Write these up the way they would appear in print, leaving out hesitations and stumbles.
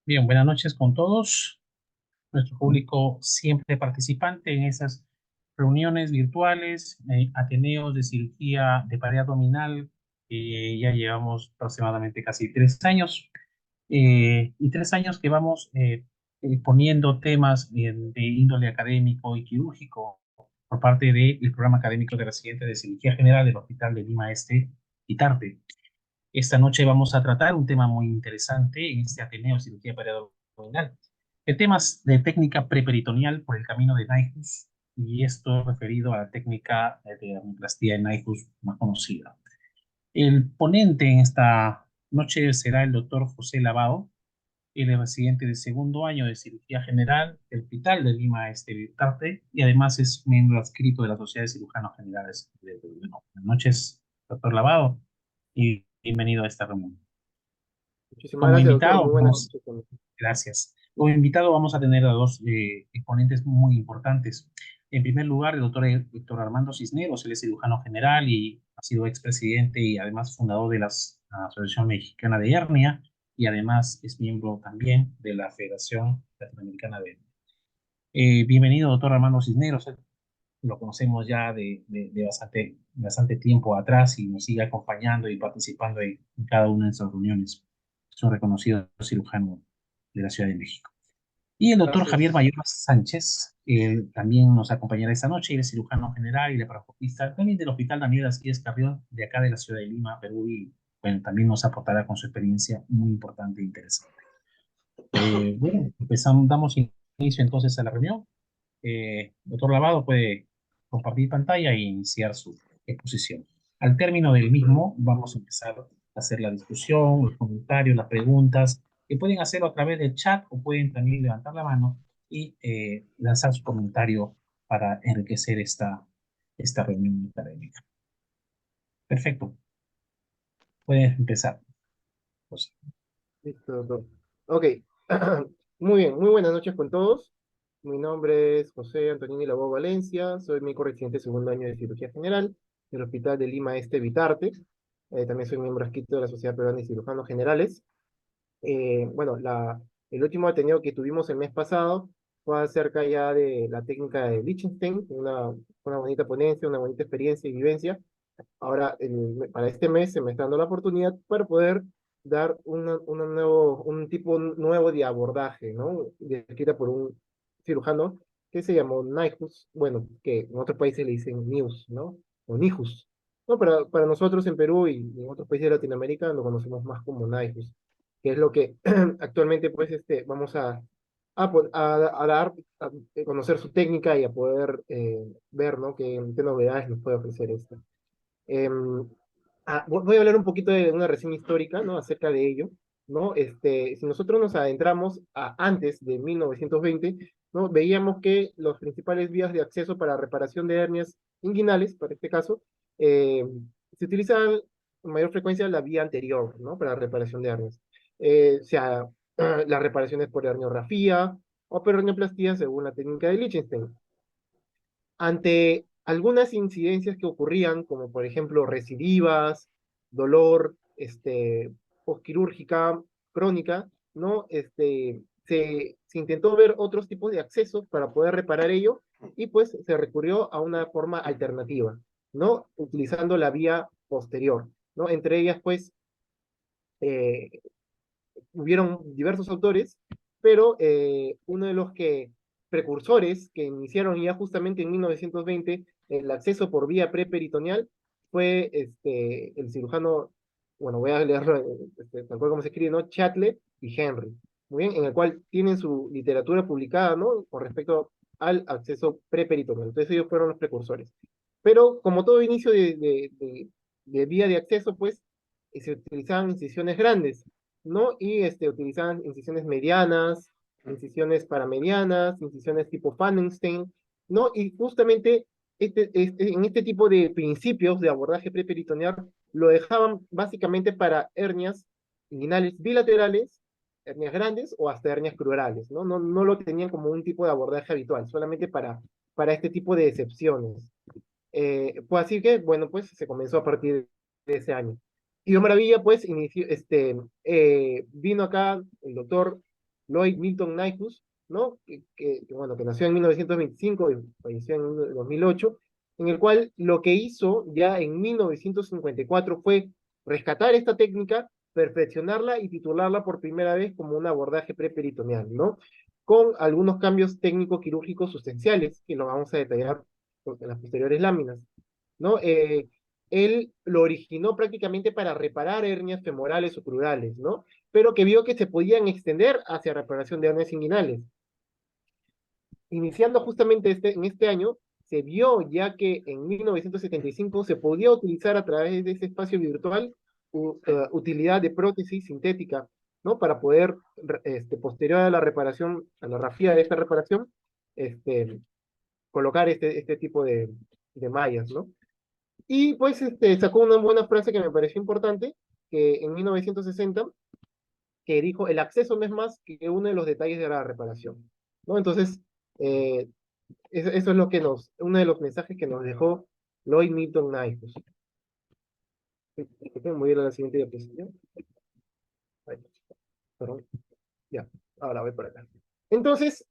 Bien, buenas noches con todos. Nuestro público siempre participante en esas reuniones virtuales, Ateneos de cirugía de pared abdominal, ya llevamos aproximadamente casi 3 años, y 3 años que vamos poniendo temas de índole académico y quirúrgico por parte del programa académico de residente de cirugía general del Hospital de Lima Este y Tarte. Esta noche vamos a tratar un tema muy interesante en este Ateneo de Cirugía Periabdominal. El tema es de técnica preperitoneal por el camino de Nyhus, y esto referido a la técnica de abdominoplastia de Nyhus más conocida. El ponente en esta noche será el doctor José Lavado. Él es residente de segundo año de cirugía general del Hospital de Lima Este Tarte y además es miembro adscrito de la Sociedad de Cirujanos Generales de Perú. Buenas noches, doctor Lavado, y bienvenido a esta reunión. Muchísimas Como gracias, doctor. invitado, Muy buenas noches. gracias. Como invitado vamos a tener a dos exponentes muy importantes. En primer lugar, el doctor Héctor Armando Cisneros. Él es cirujano general y ha sido expresidente y además fundador de la Asociación Mexicana de Hernia, y además es miembro también de la Federación Latinoamericana de Hernia. Bienvenido, doctor Armando Cisneros. Lo conocemos ya de bastante tiempo atrás y nos sigue acompañando y participando en cada una de esas reuniones. Es un reconocido cirujano de la Ciudad de México. Y el doctor Javier Gracias. Mayor Sánchez también nos acompañará esta noche. Él es cirujano general y laparoscopista también del Hospital Daniel Asquez Carrión de acá de la ciudad de Lima, Perú, y bueno, también nos aportará con su experiencia muy importante e interesante. Bueno, empezamos, damos inicio entonces a la reunión. Doctor Lavado puede compartir pantalla e iniciar su exposición. Al término del mismo, vamos a empezar a hacer la discusión, los comentarios, las preguntas, que pueden hacerlo a través del chat o pueden también levantar la mano y lanzar su comentario para enriquecer esta reunión académica. Perfecto, puedes empezar, José. Listo, doctor. Ok. Muy bien. Muy buenas noches con todos. Mi nombre es José Antonini Labo Valencia. Soy médico residente de segundo año de cirugía general del Hospital de Lima Este Vitarte. También soy miembro adscrito de la Sociedad Peruana de Cirujanos Generales. Bueno, el último ateneo que tuvimos el mes pasado fue acerca ya de la técnica de Liechtenstein, una bonita ponencia, una bonita experiencia y vivencia. Ahora, para este mes se me está dando la oportunidad para poder dar un tipo nuevo de abordaje, ¿no? Descrita por un cirujano que se llamó Nyhus, bueno, que en otros países le dicen Nius, ¿no? O Nijus. No, para nosotros en Perú y en otros países de Latinoamérica lo conocemos más como Nyhus, que es lo que actualmente, pues, vamos a dar, a conocer su técnica y a poder ver, ¿no? Qué novedades nos puede ofrecer esta. Em, Voy a hablar un poquito de una reseña histórica, ¿no? Acerca de ello, ¿no? Si nosotros nos adentramos a antes de 1920, ¿no? Veíamos que los principales vías de acceso para reparación de hernias inguinales, para este caso, se utilizaban con mayor frecuencia la vía anterior, ¿no? Para reparación de hernias. O sea, las reparaciones por herniografía o por hernioplastia según la técnica de Liechtenstein. Ante algunas incidencias que ocurrían, como por ejemplo recidivas, dolor, postquirúrgica, crónica, ¿no? Se intentó ver otros tipos de accesos para poder reparar ello y pues se recurrió a una forma alternativa, ¿no? Utilizando la vía posterior, ¿no? Entre ellas, pues, eh, hubieron diversos autores, pero uno de los precursores que iniciaron ya justamente en 1920 el acceso por vía preperitoneal fue el cirujano, bueno, voy a leerlo tal cual como se escribe, ¿no? Chatlett y Henry, muy bien, en el cual tienen su literatura publicada, ¿no? Con respecto al acceso preperitoneal. Entonces ellos fueron los precursores. Pero como todo inicio de vía de acceso, pues se utilizaban incisiones grandes, ¿no? Y utilizaban incisiones medianas, incisiones paramedianas, incisiones tipo Pfannenstein, ¿no? Y justamente en este tipo de principios de abordaje preperitoneal lo dejaban básicamente para hernias inguinales bilaterales, hernias grandes o hasta hernias crurales, ¿no? No lo tenían como un tipo de abordaje habitual, solamente para este tipo de excepciones. Pues así que, bueno, pues se comenzó a partir de ese año. Y de maravilla, pues, vino acá el doctor Lloyd Milton Nyquist, ¿no? Bueno, que nació en 1925 y falleció en 2008, en el cual lo que hizo ya en 1954 fue rescatar esta técnica, perfeccionarla y titularla por primera vez como un abordaje preperitoneal, ¿no? Con algunos cambios técnico-quirúrgicos sustanciales, que lo vamos a detallar en las posteriores láminas, ¿no? Él lo originó prácticamente para reparar hernias femorales o crurales, ¿no? Pero que vio que se podían extender hacia reparación de hernias inguinales. Iniciando justamente en este año, se vio ya que en 1975 se podía utilizar a través de ese espacio virtual utilidad de prótesis sintética, ¿no? Para poder, posterior a la reparación, a la rafía de esta reparación, este, colocar este tipo de mallas, ¿no? Y pues sacó una buena frase que me pareció importante, que en 1960, que dijo, el acceso no es más que uno de los detalles de la reparación, ¿no? Entonces, eh, eso es lo que uno de los mensajes que nos dejó Lloyd Milton Nyquist. Voy a ir a la siguiente diapositiva. Ahí, perdón. Ya, ahora voy por acá. Entonces,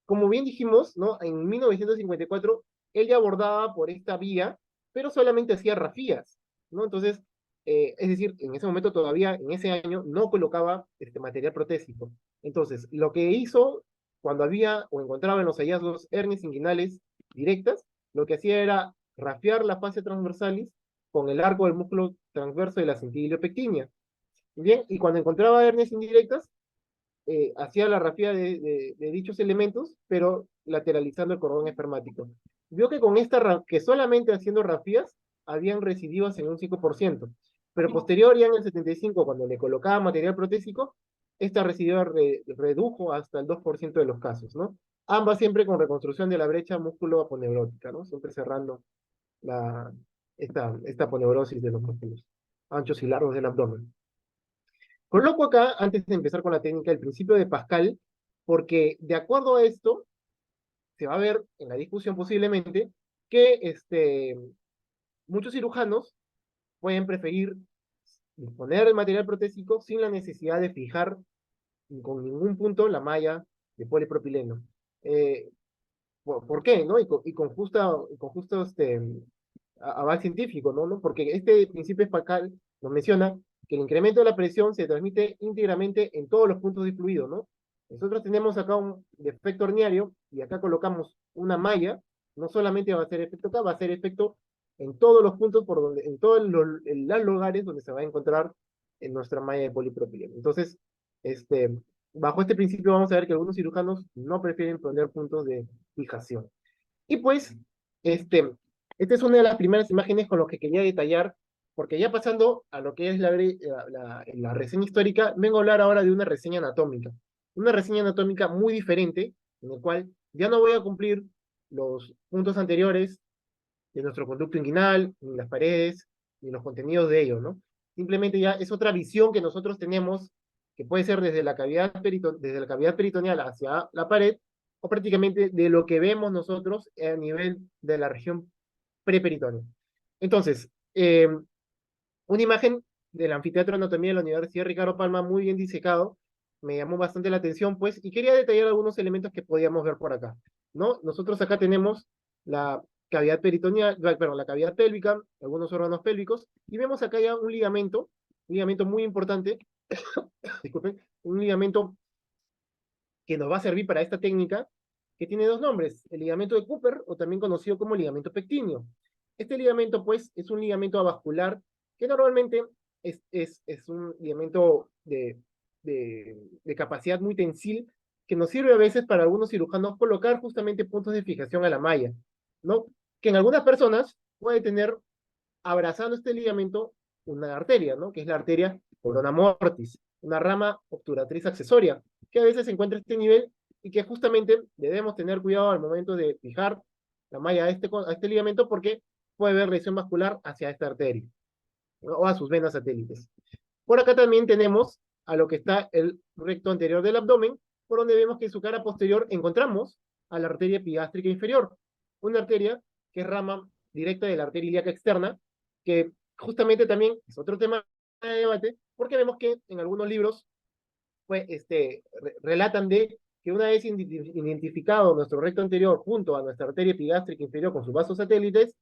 como bien dijimos, ¿no? En 1954, él ya abordaba por esta vía, pero solamente hacía rafías, ¿no? Entonces, es decir, en ese momento todavía, en ese año, no colocaba este material protésico. Entonces, lo que hizo cuando había o encontraba en los hallazgos hernias inguinales directas, lo que hacía era rafiar la fascia transversalis con el arco del músculo transverso de la cintila iliopectinia. Bien, y cuando encontraba hernias indirectas, hacía la rafía de dichos elementos, pero lateralizando el cordón espermático. Vio que con que solamente haciendo rafías, habían recidivas en un 5%, pero posterior ya en el 75, cuando le colocaba material protésico, esta recidiva redujo hasta el 2% de los casos, ¿no? Ambas siempre con reconstrucción de la brecha músculo-aponeurótica, ¿no? Siempre cerrando la, esta aponeurosis de los músculos anchos y largos del abdomen. Coloco acá, antes de empezar con la técnica, el principio de Pascal, porque de acuerdo a esto, se va a ver en la discusión posiblemente que muchos cirujanos pueden preferir disponer del material protésico sin la necesidad de fijar con ningún punto la malla de polipropileno. Eh, ¿Por qué? ¿No? Y con justo aval científico, ¿no? Porque este principio espacial nos menciona que el incremento de la presión se transmite íntegramente en todos los puntos de fluido, ¿no? Nosotros tenemos acá un defecto herniario y acá colocamos una malla, no solamente va a hacer efecto acá, va a hacer efecto en todos los puntos en todos los lugares donde se va a encontrar en nuestra malla de polipropileno. Entonces, bajo este principio vamos a ver que algunos cirujanos no prefieren poner puntos de fijación. Y pues, esta es una de las primeras imágenes con las que quería detallar, porque ya pasando a lo que es la reseña histórica, vengo a hablar ahora de una reseña anatómica. Una reseña anatómica muy diferente, en el cual ya no voy a cumplir los puntos anteriores de nuestro conducto inguinal, ni las paredes, ni los contenidos de ello, ¿no? Simplemente ya es otra visión que nosotros tenemos, que puede ser desde la cavidad peritoneal hacia la pared, o prácticamente de lo que vemos nosotros a nivel de la región preperitoneo. Entonces, una imagen del anfiteatro de anatomía de la Universidad Ricardo Palma, muy bien disecado, me llamó bastante la atención, pues, y quería detallar algunos elementos que podíamos ver por acá, ¿no? Nosotros acá tenemos la cavidad peritoneal, perdón, la cavidad pélvica, algunos órganos pélvicos, y vemos acá ya un ligamento muy importante, disculpen, un ligamento que nos va a servir para esta técnica, que tiene dos nombres, el ligamento de Cooper, o también conocido como ligamento pectíneo. Este ligamento, pues, es un ligamento avascular que normalmente es un ligamento de capacidad muy tensil, que nos sirve a veces para algunos cirujanos colocar justamente puntos de fijación a la malla, ¿no? Que en algunas personas puede tener abrazando este ligamento una arteria, ¿no? Que es la arteria corona mortis, una rama obturatriz accesoria, que a veces se encuentra a este nivel y que justamente debemos tener cuidado al momento de fijar la malla a este ligamento porque puede haber lesión vascular hacia esta arteria, ¿no? O a sus venas satélites. Por acá también tenemos a lo que está el recto anterior del abdomen, por donde vemos que en su cara posterior encontramos a la arteria epigástrica inferior, una arteria que es rama directa de la arteria ilíaca externa, que justamente también es otro tema de debate, porque vemos que en algunos libros pues, relatan de que una vez identificado nuestro recto anterior junto a nuestra arteria epigástrica inferior con sus vasos satélites,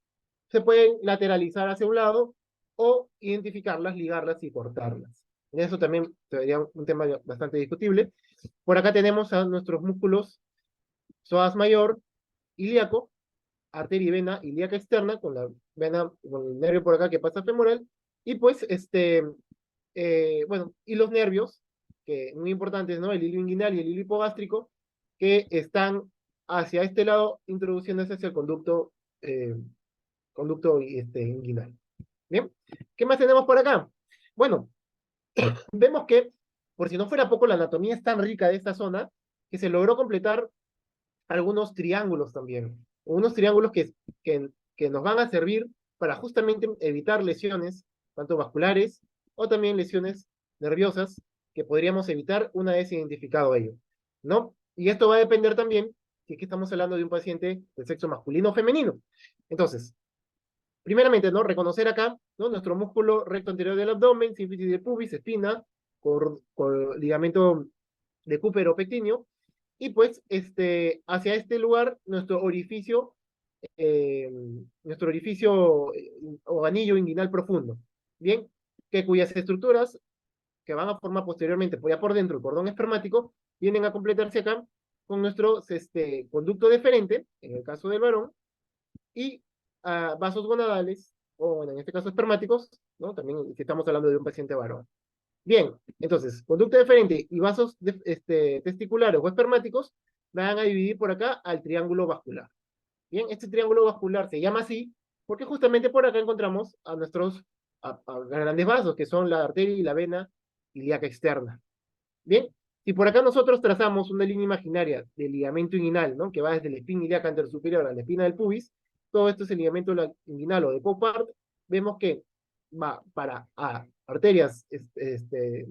se pueden lateralizar hacia un lado o identificarlas, ligarlas y cortarlas. Eso también sería un tema bastante discutible. Por acá tenemos a nuestros músculos psoas mayor, ilíaco, arteria y vena ilíaca externa, con la vena, con el nervio por acá que pasa femoral, y pues, bueno, y los nervios, que muy importantes, ¿no? El hilo inguinal y el hilo hipogástrico, que están hacia este lado, introduciéndose hacia el conducto inguinal. Bien, ¿qué más tenemos por acá? Bueno, vemos que, por si no fuera poco, la anatomía es tan rica de esta zona que se logró completar algunos triángulos también. Unos triángulos que nos van a servir para justamente evitar lesiones, tanto vasculares o también lesiones nerviosas, que podríamos evitar una vez identificado ello, ¿no? Y esto va a depender también si es que estamos hablando de un paciente de sexo masculino o femenino. Entonces, primeramente, ¿no? Reconocer acá, ¿no? Nuestro músculo recto anterior del abdomen, sínfisis del pubis, espina, con ligamento de Cooper pectíneo, y pues, hacia este lugar, eh, nuestro orificio o anillo inguinal profundo, ¿bien? Que cuyas estructuras que van a formar posteriormente, ya por dentro, el cordón espermático, vienen a completarse acá con nuestro conducto deferente, en el caso del varón, y vasos gonadales, o bueno, en este caso espermáticos, ¿no? También si estamos hablando de un paciente varón. Bien, entonces, conducto deferente y vasos testiculares o espermáticos van a dividir por acá al triángulo vascular. Bien, este triángulo vascular se llama así porque justamente por acá encontramos a nuestros a grandes vasos, que son la arteria y la vena ilíaca externa. Bien, si por acá nosotros trazamos una línea imaginaria del ligamento inguinal, ¿no? Que va desde la espina ilíaca anterosuperior a la espina del pubis, todo esto es el ligamento inguinal o de Poppard, vemos que va para arterias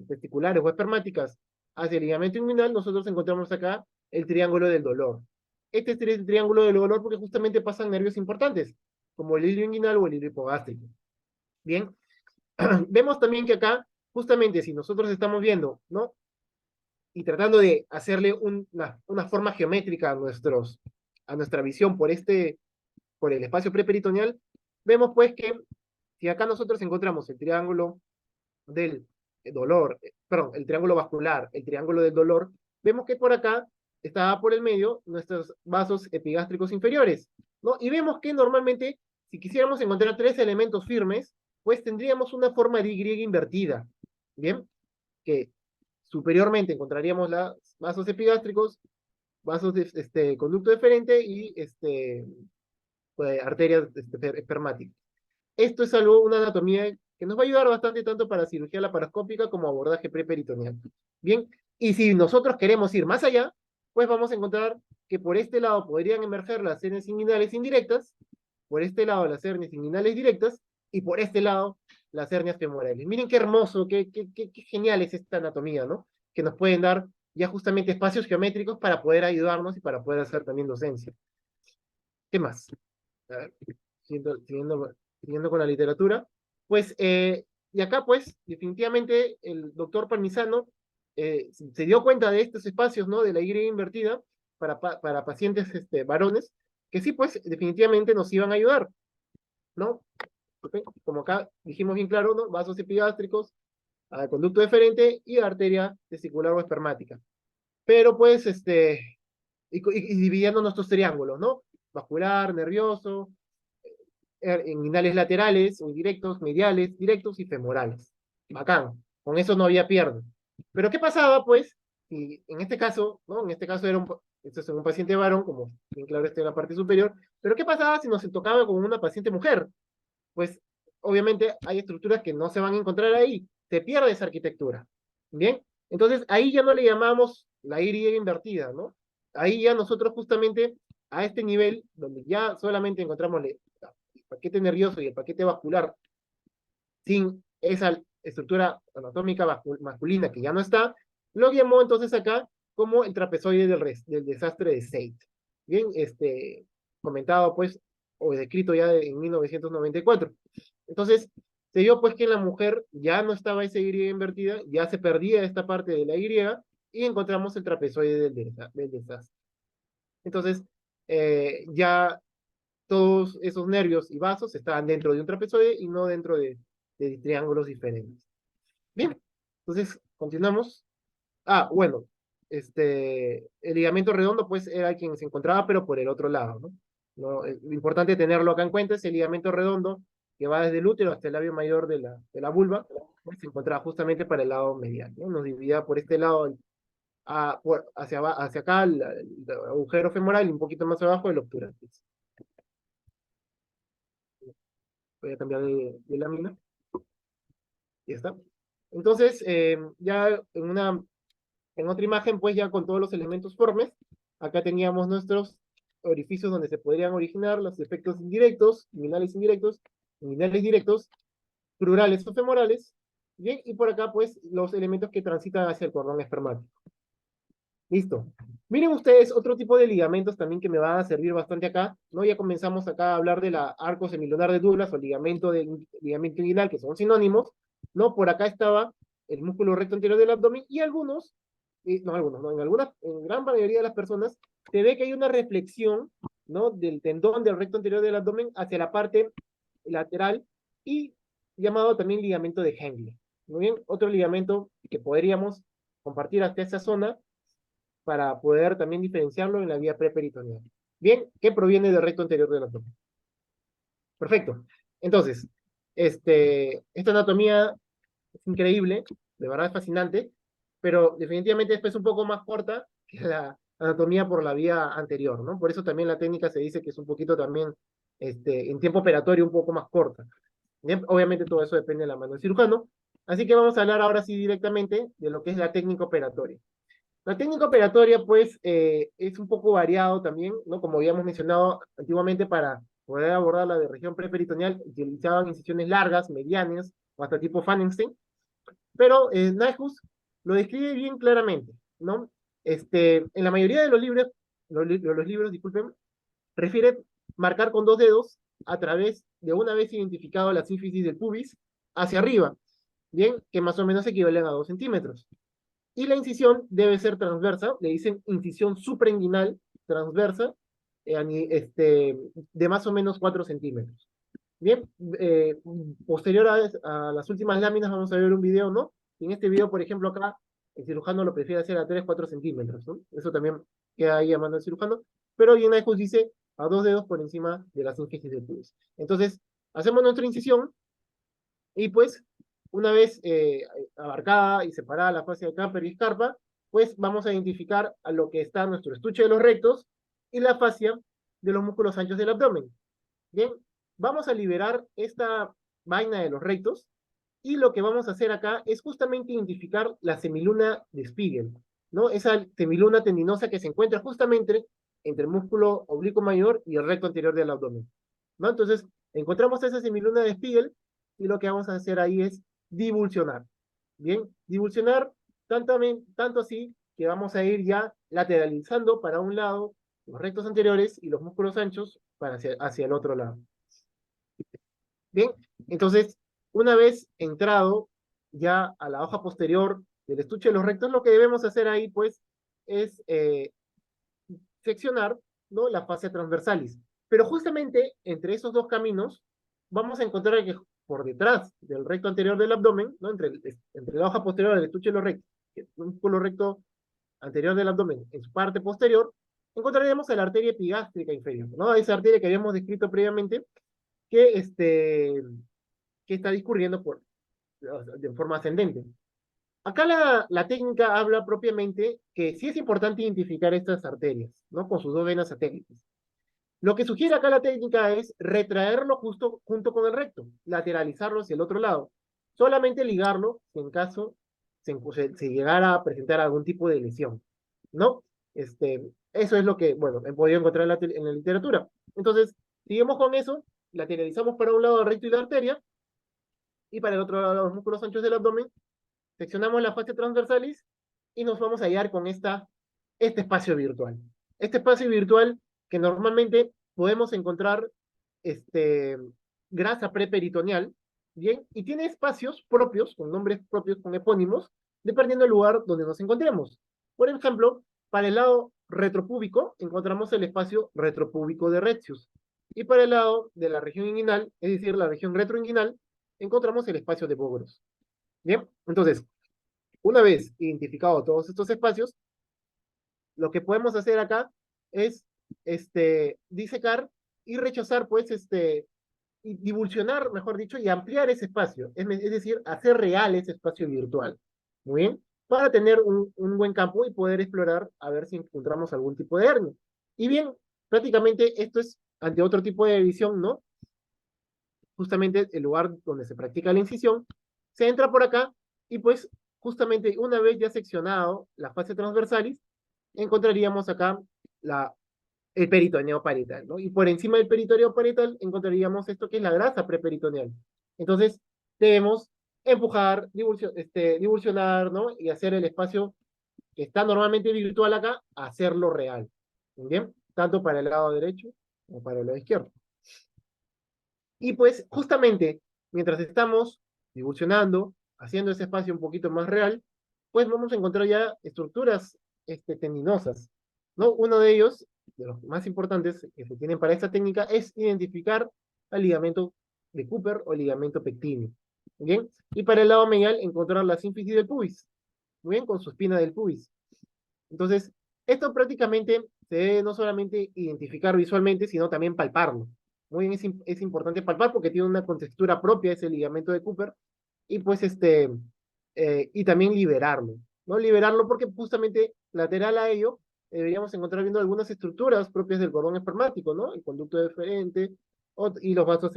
testiculares o espermáticas hacia el ligamento inguinal, nosotros encontramos acá el triángulo del dolor. Este es el triángulo del dolor porque justamente pasan nervios importantes, como el hilo inguinal o el hilo hipogástrico. Bien, vemos también que acá, justamente si nosotros estamos viendo, ¿no? Y tratando de hacerle una forma geométrica a nuestra visión por el espacio preperitoneal, vemos pues que si acá nosotros encontramos el triángulo del dolor, perdón, el triángulo vascular, el triángulo del dolor, vemos que por acá está por el medio nuestros vasos epigástricos inferiores, ¿no? Y vemos que normalmente, si quisiéramos encontrar tres elementos firmes, pues tendríamos una forma de Y invertida, ¿bien? Que superiormente encontraríamos los vasos epigástricos, vasos de conducto deferente y pues, arterias espermáticas. Esto es algo, una anatomía que nos va a ayudar bastante tanto para cirugía laparoscópica como abordaje preperitoneal. Bien, y si nosotros queremos ir más allá, pues vamos a encontrar que por este lado podrían emerger las hernias inguinales indirectas, por este lado las hernias inguinales directas, y por este lado las hernias femorales. Miren qué hermoso, qué genial es esta anatomía, ¿no? Que nos pueden dar ya justamente espacios geométricos para poder ayudarnos y para poder hacer también docencia. ¿Qué más? A ver, siguiendo con la literatura, pues, y acá pues, definitivamente el doctor Parmisano se dio cuenta de estos espacios, ¿no? De la Y invertida para pacientes varones, que sí, pues, definitivamente nos iban a ayudar, ¿no? ¿Ok? Como acá dijimos bien claro, ¿no? Vasos epigástricos, conducto deferente y arteria testicular o espermática. Pero pues, y dividiendo nuestros triángulos, ¿no? Vascular, nervioso, inguinales laterales o indirectos, mediales, directos y femorales. Bacán. Con eso no había pierde. Pero ¿qué pasaba, pues? Y en este caso, ¿no? En este caso esto es un paciente varón, como bien claro está en la parte superior, pero ¿qué pasaba si nos tocaba con una paciente mujer? Pues obviamente hay estructuras que no se van a encontrar ahí, se pierde esa arquitectura. ¿Bien? Entonces ahí ya no le llamamos la Y invertida, ¿no? Ahí ya nosotros justamente a este nivel, donde ya solamente encontramos el paquete nervioso y el paquete vascular, sin esa estructura anatómica masculina que ya no está, lo llamó entonces acá como el trapezoide del desastre de Seit. Bien, comentado pues, o descrito ya en 1994. Entonces, se dio pues que en la mujer ya no estaba esa Y invertida, ya se perdía esta parte de la y encontramos el trapezoide del desastre. Entonces, ya todos esos nervios y vasos estaban dentro de un trapezoide y no dentro de triángulos diferentes. Bien, entonces continuamos. Ah, bueno, el ligamento redondo pues era quien se encontraba, pero por el otro lado, ¿no? No, lo importante tenerlo acá en cuenta es el ligamento redondo que va desde el útero hasta el labio mayor de la vulva, pues, se encontraba justamente para el lado medial, ¿no? Nos dividía por este lado hacia acá el agujero femoral y un poquito más abajo el obturacis. Voy a cambiar de lámina. Ya está. Entonces, ya en otra imagen, pues ya con todos los elementos formes, acá teníamos nuestros orificios donde se podrían originar los efectos indirectos, liminales directos, plurales o femorales, bien, y por acá, pues, los elementos que transitan hacia el cordón espermático. Listo. Miren ustedes otro tipo de ligamentos también que me van a servir bastante acá, ¿no? Ya comenzamos acá a hablar de la arco semilunar de Douglas o ligamento inguinal, que son sinónimos, ¿no? Por acá estaba el músculo recto anterior del abdomen y en gran mayoría de las personas, se ve que hay una reflexión, ¿no? Del tendón del recto anterior del abdomen hacia la parte lateral y llamado también ligamento de Henle. Muy bien, otro ligamento que podríamos compartir hasta esa zona para poder también diferenciarlo en la vía preperitoneal. Bien, que proviene del recto anterior del abdomen. Perfecto. Entonces, esta anatomía es increíble, de verdad es fascinante, pero definitivamente después es un poco más corta que la anatomía por la vía anterior, ¿no? Por eso también la técnica se dice que es un poquito también, en tiempo operatorio un poco más corta. Bien, obviamente todo eso depende de la mano del cirujano, así que vamos a hablar ahora sí directamente de lo que es la técnica operatoria. La técnica operatoria, pues, es un poco variado también, ¿no? Como habíamos mencionado antiguamente, para poder abordar la de región preperitoneal, utilizaban incisiones largas, medianas, o hasta tipo Pfannenstein, pero Nyhus lo describe bien claramente, ¿no? En la mayoría de los libros, disculpen, refiere marcar con dos dedos a través de una vez identificado la sínfisis del pubis hacia arriba, bien, que más o menos equivalen a 2 centímetros. Y la incisión debe ser transversa, le dicen incisión suprainguinal transversa, de más o menos 4 centímetros. Bien, posterior a las últimas láminas vamos a ver un video, ¿no? Y en este video, por ejemplo, acá, el cirujano lo prefiere hacer a 3, 4 centímetros, ¿no? Eso también queda ahí a mano del cirujano, pero bien Nyhus dice a 2 dedos por encima de la sínfisis del pubis. Entonces, hacemos nuestra incisión, y pues, una vez abarcada y separada la fascia de Camper y escarpa, pues vamos a identificar a lo que está nuestro estuche de los rectos y la fascia de los músculos anchos del abdomen. Bien, vamos a liberar esta vaina de los rectos y lo que vamos a hacer acá es justamente identificar la semiluna de Spiegel, ¿no? Esa semiluna tendinosa que se encuentra justamente entre el músculo oblicuo mayor y el recto anterior del abdomen, ¿no? Entonces, encontramos esa semiluna de Spiegel y lo que vamos a hacer ahí es divulsionar. Bien, divulsionar tanto así que vamos a ir ya lateralizando para un lado los rectos anteriores y los músculos anchos para hacia el otro lado. Bien, entonces, una vez entrado ya a la hoja posterior del estuche de los rectos, lo que debemos hacer ahí, pues, es seccionar, ¿no? La fascia transversalis. Pero justamente entre esos dos caminos, vamos a encontrar que por detrás del recto anterior del abdomen, ¿no? Entre la hoja posterior del estuche de los rectos, el músculo recto anterior del abdomen, en su parte posterior, encontraremos a la arteria epigástrica inferior, ¿no? Esa arteria que habíamos descrito previamente, que, que está discurriendo de forma ascendente. Acá la técnica habla propiamente que sí es importante identificar estas arterias, ¿no? Con sus dos venas satélites. Lo que sugiere acá la técnica es retraerlo justo junto con el recto, lateralizarlo hacia el otro lado. Solamente ligarlo si en caso se llegara a presentar algún tipo de lesión, ¿no? Eso es lo que, bueno, he podido encontrar en la literatura. Entonces, seguimos con eso, lateralizamos para un lado el recto y la arteria, y para el otro lado los músculos anchos del abdomen, seccionamos la fascia transversalis y nos vamos a hallar con este espacio virtual. Este espacio virtual que normalmente podemos encontrar grasa preperitoneal, bien, y tiene espacios propios, con nombres propios, con epónimos, dependiendo del lugar donde nos encontremos. Por ejemplo, para el lado retropúbico encontramos el espacio retropúbico de Retzius. Y para el lado de la región inguinal, es decir, la región retroinguinal, encontramos el espacio de Bogros. Bien, entonces, una vez identificados todos estos espacios, lo que podemos hacer acá es disecar y rechazar, pues, y divulsionar, mejor dicho, y ampliar ese espacio, es decir, hacer real ese espacio virtual. Muy bien, para tener un buen campo y poder explorar a ver si encontramos algún tipo de hernia. Y bien, prácticamente esto es ante otro tipo de visión, ¿no? Justamente el lugar donde se practica la incisión, se entra por acá y pues justamente una vez ya seccionado la fase transversalis, encontraríamos acá la, el peritoneo parietal, ¿no? Y por encima del peritoneo parietal encontraríamos esto que es la grasa preperitoneal. Entonces, debemos empujar, divulsionar, ¿no? Y hacer el espacio que está normalmente virtual acá, hacerlo real. ¿Bien? Tanto para el lado derecho como para el lado izquierdo. Y pues, justamente, mientras estamos divulsionando, haciendo ese espacio un poquito más real, pues vamos a encontrar ya estructuras tendinosas, ¿no? Uno de ellos, de los más importantes que se tienen para esta técnica, es identificar al ligamento de Cooper o ligamento pectíneo, ¿bien? Y para el lado medial, encontrar la sínfisis del pubis, muy bien, con su espina del pubis. Entonces, esto prácticamente se debe no solamente identificar visualmente, sino también palparlo. Muy bien, es importante palpar porque tiene una contextura propia ese ligamento de Cooper y pues y también liberarlo, ¿no? Liberarlo porque justamente lateral a ello deberíamos encontrar viendo algunas estructuras propias del cordón espermático, ¿no? El conducto deferente y los vasos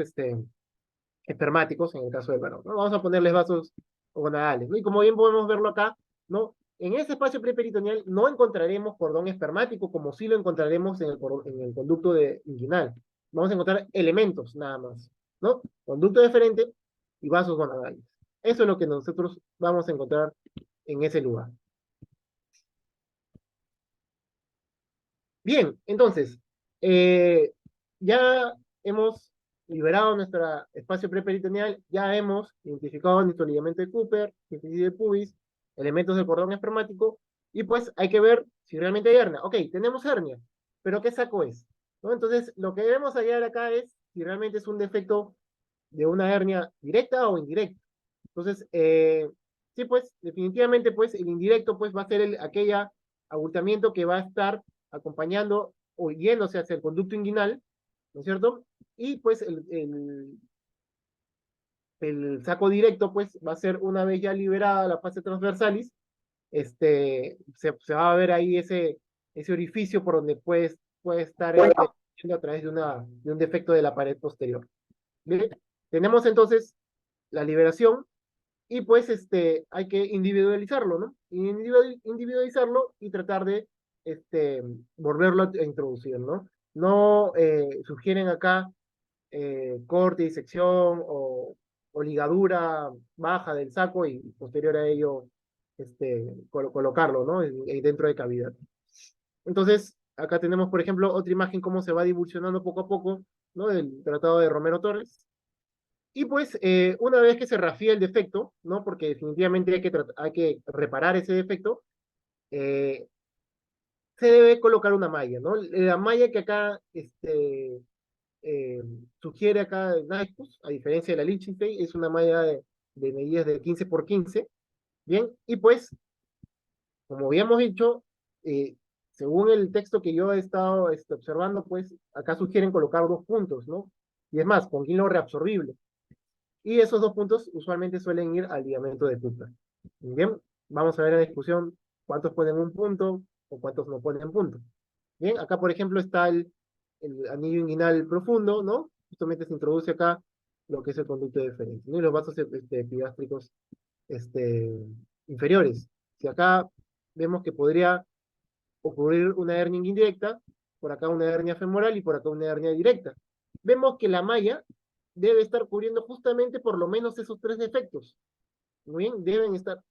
espermáticos en el caso del varón, ¿no? Vamos a ponerles vasos gonadales, ¿no? Y como bien podemos verlo acá, ¿no? En ese espacio preperitoneal no encontraremos cordón espermático como sí lo encontraremos en el conducto inguinal. Vamos a encontrar elementos nada más, ¿no? Conducto deferente y vasos gonadales. Eso es lo que nosotros vamos a encontrar en ese lugar. Bien, entonces, ya hemos liberado nuestro espacio preperitoneal, ya hemos identificado nuestro ligamento de Cooper, sínfisis de pubis, elementos del cordón espermático, y pues hay que ver si realmente hay hernia. Ok, tenemos hernia, pero ¿qué saco es? ¿No? Entonces, lo que debemos hallar acá es si realmente es un defecto de una hernia directa o indirecta. Entonces, sí, pues, definitivamente, pues, el indirecto, pues, va a ser aquella abultamiento que va a estar acompañando o yéndose hacia el conducto inguinal, ¿no es cierto? Y, pues, el saco directo, pues, va a ser una vez ya liberada la fase transversalis, se va a ver ahí ese orificio por donde puede estar a través de un defecto de la pared posterior. ¿Bien? Tenemos entonces la liberación y pues hay que individualizarlo, ¿no? Individualizarlo y tratar de volverlo a introducir, ¿no? No sugieren acá corte, disección o ligadura baja del saco y posterior a ello colocarlo, ¿no? Dentro de cavidad. Entonces, acá tenemos, por ejemplo, otra imagen cómo se va divulsionando poco a poco, ¿no? Del tratado de Romero Torres. Y pues, una vez que se rafía el defecto, ¿no? Porque definitivamente hay que reparar ese defecto, eh, se debe colocar una malla, ¿no? La malla que acá eh, sugiere acá Nyquist, a diferencia de la Lichtenstein, es una malla de medidas de 15 por 15, ¿bien? Y pues, como habíamos dicho, eh, según el texto que yo he estado observando, pues, acá sugieren colocar 2 puntos, ¿no? Y es más, con hilo reabsorbible. Y esos 2 puntos usualmente suelen ir al ligamento de Cooper. Bien, vamos a ver en la discusión cuántos ponen un punto o cuántos no ponen punto. Bien, acá por ejemplo está el anillo inguinal profundo, ¿no? Justamente se introduce acá lo que es el conducto deferente, ¿no? Y los vasos epigástricos inferiores. Si acá vemos que podría ocurrir una hernia indirecta, por acá una hernia femoral y por acá una hernia directa. Vemos que la malla debe estar cubriendo justamente por lo menos esos 3 defectos. Muy bien, deben estar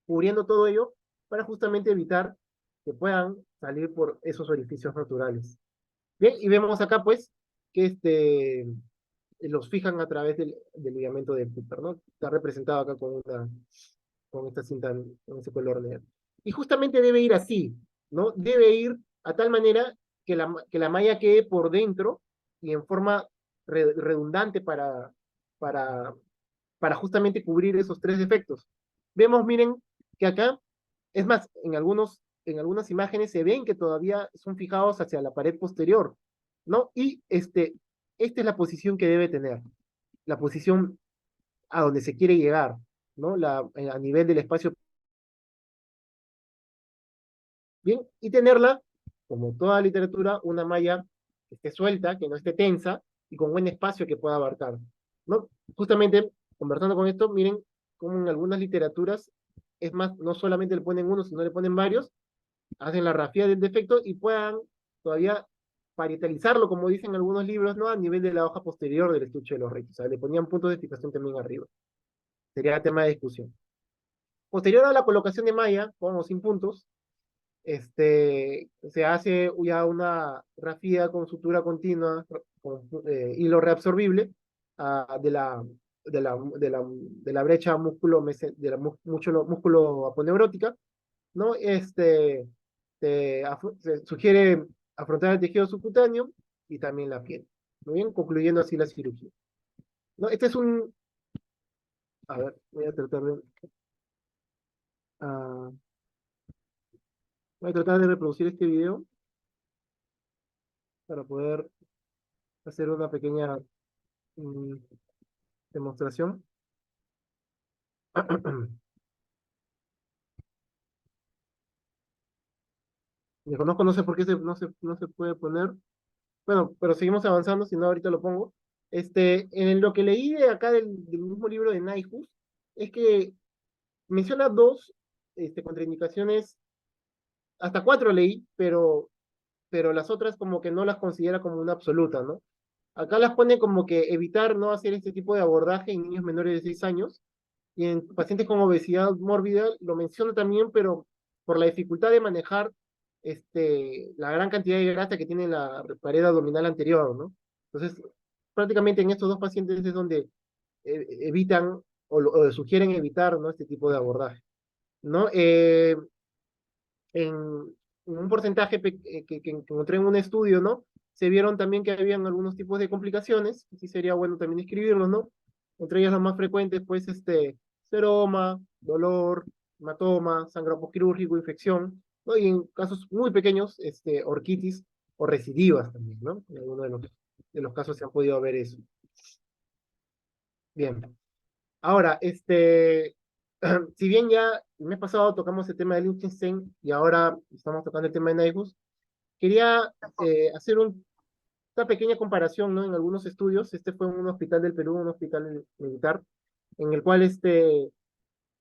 cubriendo todo ello para justamente evitar que puedan salir por esos orificios naturales. Bien, y vemos acá pues que los fijan a través del ligamento de Cooper, ¿no? Está representado acá con esta cinta, con ese color negro. Y justamente debe ir así, ¿no? Debe ir a tal manera que la malla quede por dentro y en forma redundante para, para justamente cubrir esos tres defectos. Vemos, miren, que acá, es más, en algunas imágenes se ven que todavía son fijados hacia la pared posterior, ¿no? Y esta es la posición que debe tener, la posición a donde se quiere llegar, ¿no? A nivel del espacio. Bien, y tenerla, como toda literatura, una malla que esté suelta, que no esté tensa y con buen espacio que pueda abarcar, ¿no? Justamente, conversando con esto, miren cómo en algunas literaturas, es más, no solamente le ponen uno, sino le ponen varios, hacen la rafía del defecto y puedan todavía parietalizarlo, como dicen algunos libros, ¿no? A nivel de la hoja posterior del estuche de los rectos. O sea, le ponían puntos de fijación también arriba. Sería tema de discusión. Posterior a la colocación de malla, con o sin puntos, se hace ya una rafía con sutura continua, con hilo reabsorbible, de la brecha músculo aponeurótica, ¿no? Se sugiere afrontar el tejido subcutáneo y también la piel. Muy bien, concluyendo así la cirugía. ¿No? Este es un... A ver, ah, voy a tratar de reproducir este video para poder hacer una pequeña mm, demostración. Me conozco, no sé por qué no se puede poner. Bueno, pero seguimos avanzando, si no ahorita lo pongo. En lo que leí de acá del mismo libro de Nyhus, es que menciona dos contraindicaciones, hasta cuatro leí, pero las otras como que no las considera como una absoluta, ¿no? Acá las pone como que evitar no hacer este tipo de abordaje en niños menores de 6 años, y en pacientes con obesidad mórbida lo menciona también, pero por la dificultad de manejar la gran cantidad de grasa que tiene la pared abdominal anterior, ¿no? Entonces, prácticamente en estos dos pacientes es donde evitan o sugieren evitar, ¿no? Este tipo de abordaje, ¿no? En, en un porcentaje que encontré en un estudio, ¿no? Se vieron también que habían algunos tipos de complicaciones, sí sería bueno también escribirlos, ¿no? Entre ellas las más frecuentes, pues, seroma, dolor, hematoma, sangrado postquirúrgico, infección, ¿no? Y en casos muy pequeños, orquitis o recidivas también, ¿no? En algunos de los casos se han podido ver eso. Bien. Ahora, si bien ya el mes pasado tocamos el tema de Liechtenstein y ahora estamos tocando el tema de Nyhus, quería hacer una pequeña comparación, ¿no? En algunos estudios, este fue en un hospital del Perú, un hospital militar, en el cual se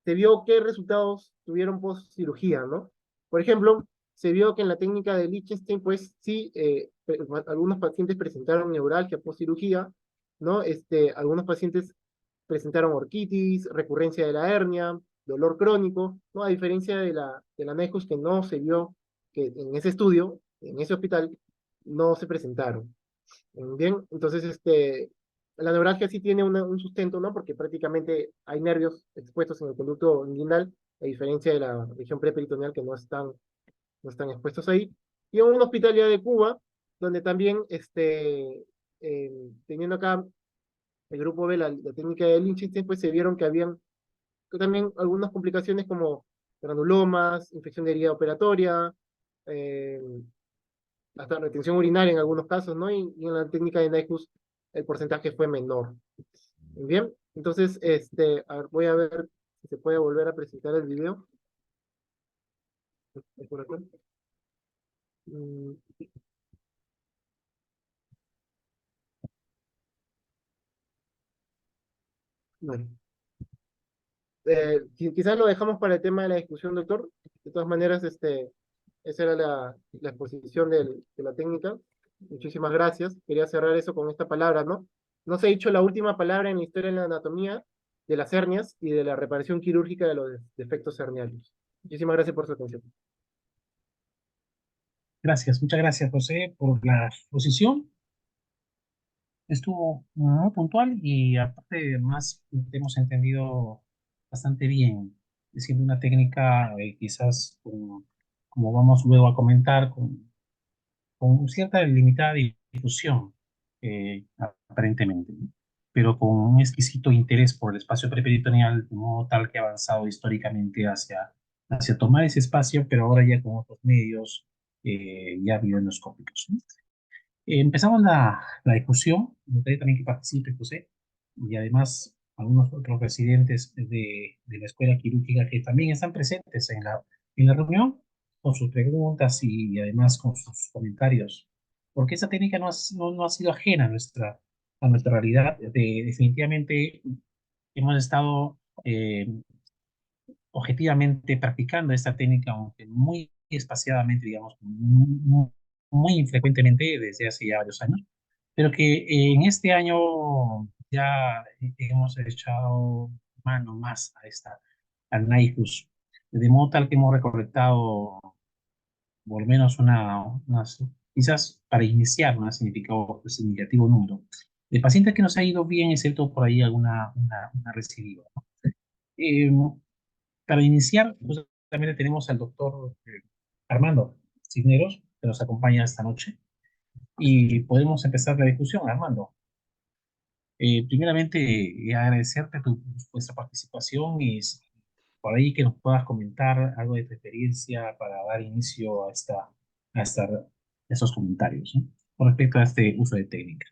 vio qué resultados tuvieron post cirugía, ¿no? Por ejemplo, se vio que en la técnica de Liechtenstein, pues sí, algunos pacientes presentaron neuralgia post cirugía, ¿no? Algunos pacientes presentaron orquitis, recurrencia de la hernia, dolor crónico, ¿no? A diferencia de la NEJUS que no se vio, que en ese estudio, en ese hospital, no se presentaron. Bien, entonces la neuralgia sí tiene un sustento, ¿no? Porque prácticamente hay nervios expuestos en el conducto inguinal, a diferencia de la región preperitoneal que no están expuestos ahí. Y en un hospital ya de Cuba, donde también, teniendo acá el grupo B, la técnica de Liechtenstein, pues se vieron que habían también algunas complicaciones como granulomas, infección de herida operatoria, eh, hasta retención urinaria en algunos casos, ¿no? Y en la técnica de Nyhus el porcentaje fue menor. Bien, entonces, a ver, voy a ver si se puede volver a presentar el video. ¿Es por acá? Mm, bueno, quizás lo dejamos para el tema de la discusión, doctor. De todas maneras, esa era la exposición de la técnica. Muchísimas gracias. Quería cerrar eso con esta palabra, ¿no? No se ha dicho la última palabra en la historia de la anatomía de las hernias y de la reparación quirúrgica de los defectos herniales. Muchísimas gracias por su atención. Gracias, muchas gracias, José, por la exposición. estuvo muy puntual y aparte más hemos entendido bastante bien, siendo una técnica quizás como vamos luego a comentar, con cierta limitada difusión, aparentemente, ¿no? Pero con un exquisito interés por el espacio preperitoneal, de modo tal que ha avanzado históricamente hacia tomar ese espacio, pero ahora ya con otros medios ya bioendoscópicos, ¿no? Empezamos la discusión, me gustaría también que participe José, y además algunos otros residentes de la escuela quirúrgica que también están presentes en la reunión, con sus preguntas y además con sus comentarios, porque esa técnica no ha sido ajena a nuestra realidad. Definitivamente hemos estado objetivamente practicando esta técnica, aunque muy espaciadamente, digamos, muy infrecuentemente desde hace ya varios años, pero que en este año ya hemos echado mano más al NIHUS, de modo tal que hemos recolectado por lo menos quizás para iniciar un significativo número de pacientes que nos ha ido bien, excepto por ahí una recidiva, ¿no? Eh, para iniciar, justamente tenemos al doctor Armando Cisneros, que nos acompaña esta noche, y podemos empezar la discusión, Armando. Primeramente, agradecerte vuestra participación y por ahí que nos puedas comentar algo de tu experiencia para dar inicio a estos comentarios, ¿no? Con respecto a este uso de técnicas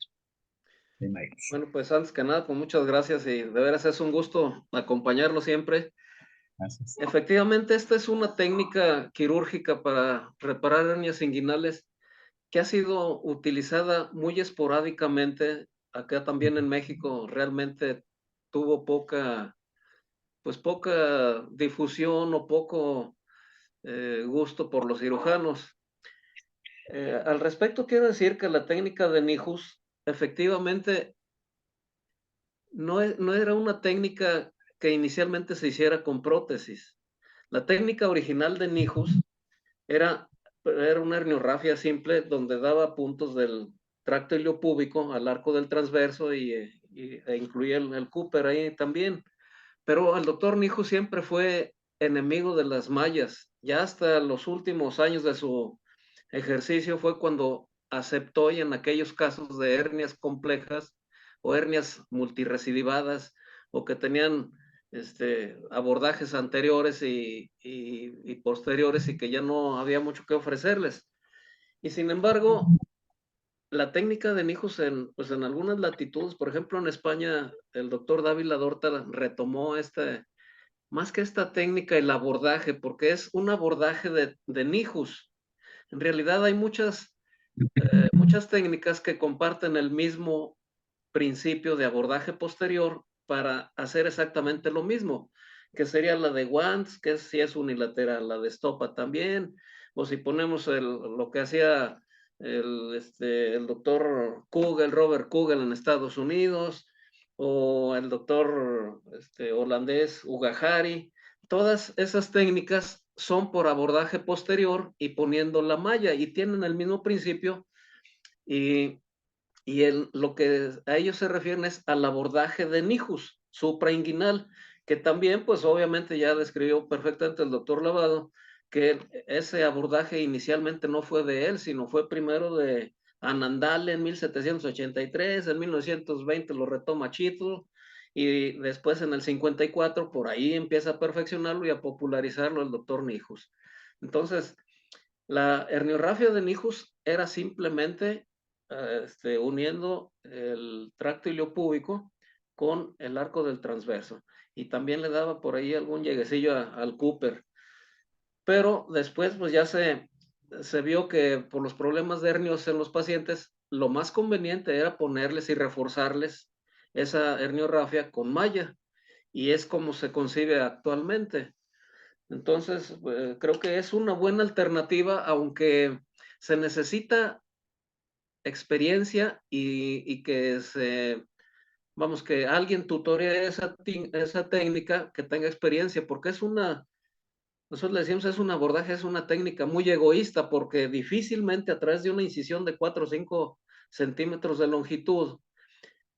de Microsoft. Bueno, pues antes que nada, pues muchas gracias y de veras es un gusto acompañarlo siempre. Gracias. Efectivamente, esta es una técnica quirúrgica para reparar hernias inguinales que ha sido utilizada muy esporádicamente. Acá también en México realmente tuvo poca difusión o poco gusto por los cirujanos. Al respecto, quiero decir que la técnica de Nijus efectivamente no era una técnica que inicialmente se hiciera con prótesis. La técnica original de Nijus era, era una herniorrafia simple donde daba puntos del tracto iliopúbico al arco del transverso e incluía el Cooper ahí también. Pero el doctor Nijus siempre fue enemigo de las mallas. Ya hasta los últimos años de su ejercicio fue cuando aceptó y en aquellos casos de hernias complejas o hernias multirecidivadas o que tenían abordajes anteriores y posteriores y que ya no había mucho que ofrecerles. Y sin embargo, la técnica de Nijus pues en algunas latitudes, por ejemplo en España, el doctor Dávila Dorta retomó más que esta técnica, el abordaje, porque es un abordaje de Nijus. En realidad hay muchas técnicas que comparten el mismo principio de abordaje posterior para hacer exactamente lo mismo, que sería la de Wantz, que si es unilateral, la de Stopa también, o si ponemos lo que hacía el doctor Kugel, Robert Kugel en Estados Unidos, o el doctor holandés Ugahari, todas esas técnicas son por abordaje posterior y poniendo la malla y tienen el mismo principio y lo que a ellos se refieren es al abordaje de Nijus suprainguinal, que también, pues obviamente ya describió perfectamente el doctor Lavado, que ese abordaje inicialmente no fue de él, sino fue primero de Anandale en 1783, en 1920 lo retoma Chitl, y después en el 54 por ahí empieza a perfeccionarlo y a popularizarlo el doctor Nijus. Entonces, la herniorrafia de Nijus era simplemente uniendo el tracto iliopúbico con el arco del transverso. Y también le daba por ahí algún lleguecillo al Cooper. Pero después, pues ya se vio que por los problemas de hernios en los pacientes, lo más conveniente era ponerles y reforzarles esa herniorrafia con malla. Y es como se concibe actualmente. Entonces, creo que es una buena alternativa, aunque se necesita experiencia y vamos, que alguien tutoree esa técnica que tenga experiencia, porque nosotros le decimos, es un abordaje, es una técnica muy egoísta, porque difícilmente a través de una incisión de 4 o 5 centímetros de longitud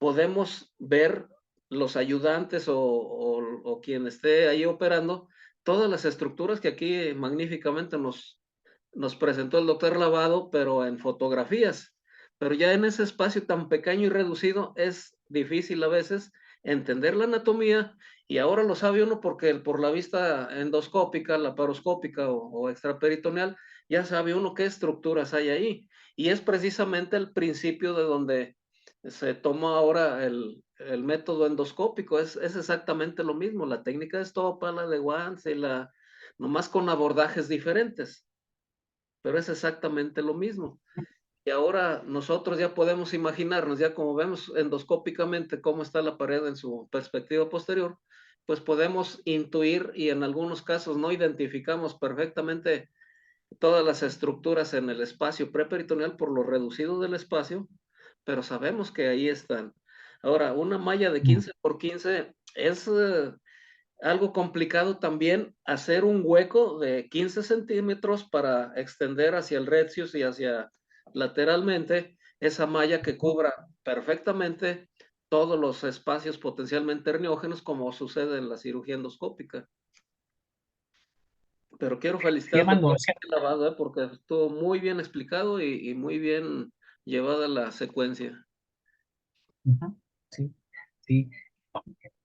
podemos ver los ayudantes o quien esté ahí operando todas las estructuras que aquí magníficamente nos presentó el doctor Lavado, pero en fotografías. Pero ya en ese espacio tan pequeño y reducido es difícil a veces entender la anatomía, y ahora lo sabe uno porque por la vista endoscópica, laparoscópica o extraperitoneal, ya sabe uno qué estructuras hay ahí. Y es precisamente el principio de donde se toma ahora el método endoscópico. Es exactamente lo mismo, la técnica de Estopa, la de Wands y nomás con abordajes diferentes, pero es exactamente lo mismo. Y ahora nosotros ya podemos imaginarnos, ya como vemos endoscópicamente cómo está la pared en su perspectiva posterior, pues podemos intuir, y en algunos casos no identificamos perfectamente todas las estructuras en el espacio preperitoneal por lo reducido del espacio, pero sabemos que ahí están. Ahora, una malla de 15 por 15 es algo complicado también hacer un hueco de 15 centímetros para extender hacia el retius y hacia lateralmente esa malla que cubra perfectamente todos los espacios potencialmente herniógenos, como sucede en la cirugía endoscópica. Pero quiero felicitar al Armando, doctor Lavado, porque estuvo muy bien explicado y muy bien llevada la secuencia. sí, sí.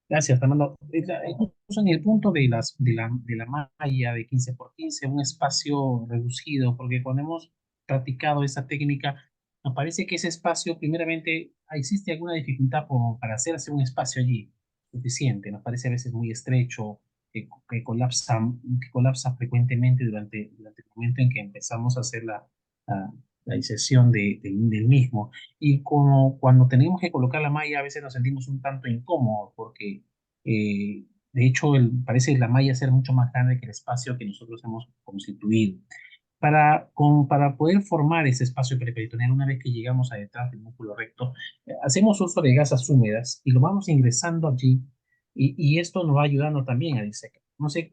Gracias, Fernando. Incluso en el punto de la malla de 15 por 15, un espacio reducido, porque cuando hemos practicado esa técnica, nos parece que ese espacio, primeramente, existe alguna dificultad para hacerse un espacio allí suficiente. Nos parece a veces muy estrecho, que colapsa frecuentemente durante el momento en que empezamos a hacer la disección del mismo. Y como cuando tenemos que colocar la malla, a veces nos sentimos un tanto incómodos porque, de hecho, parece la malla ser mucho más grande que el espacio que nosotros hemos constituido. Para poder formar ese espacio periperitoneal, una vez que llegamos a detrás del músculo recto, hacemos uso de gasas húmedas y lo vamos ingresando allí, y esto nos va ayudando también a disecar. No sé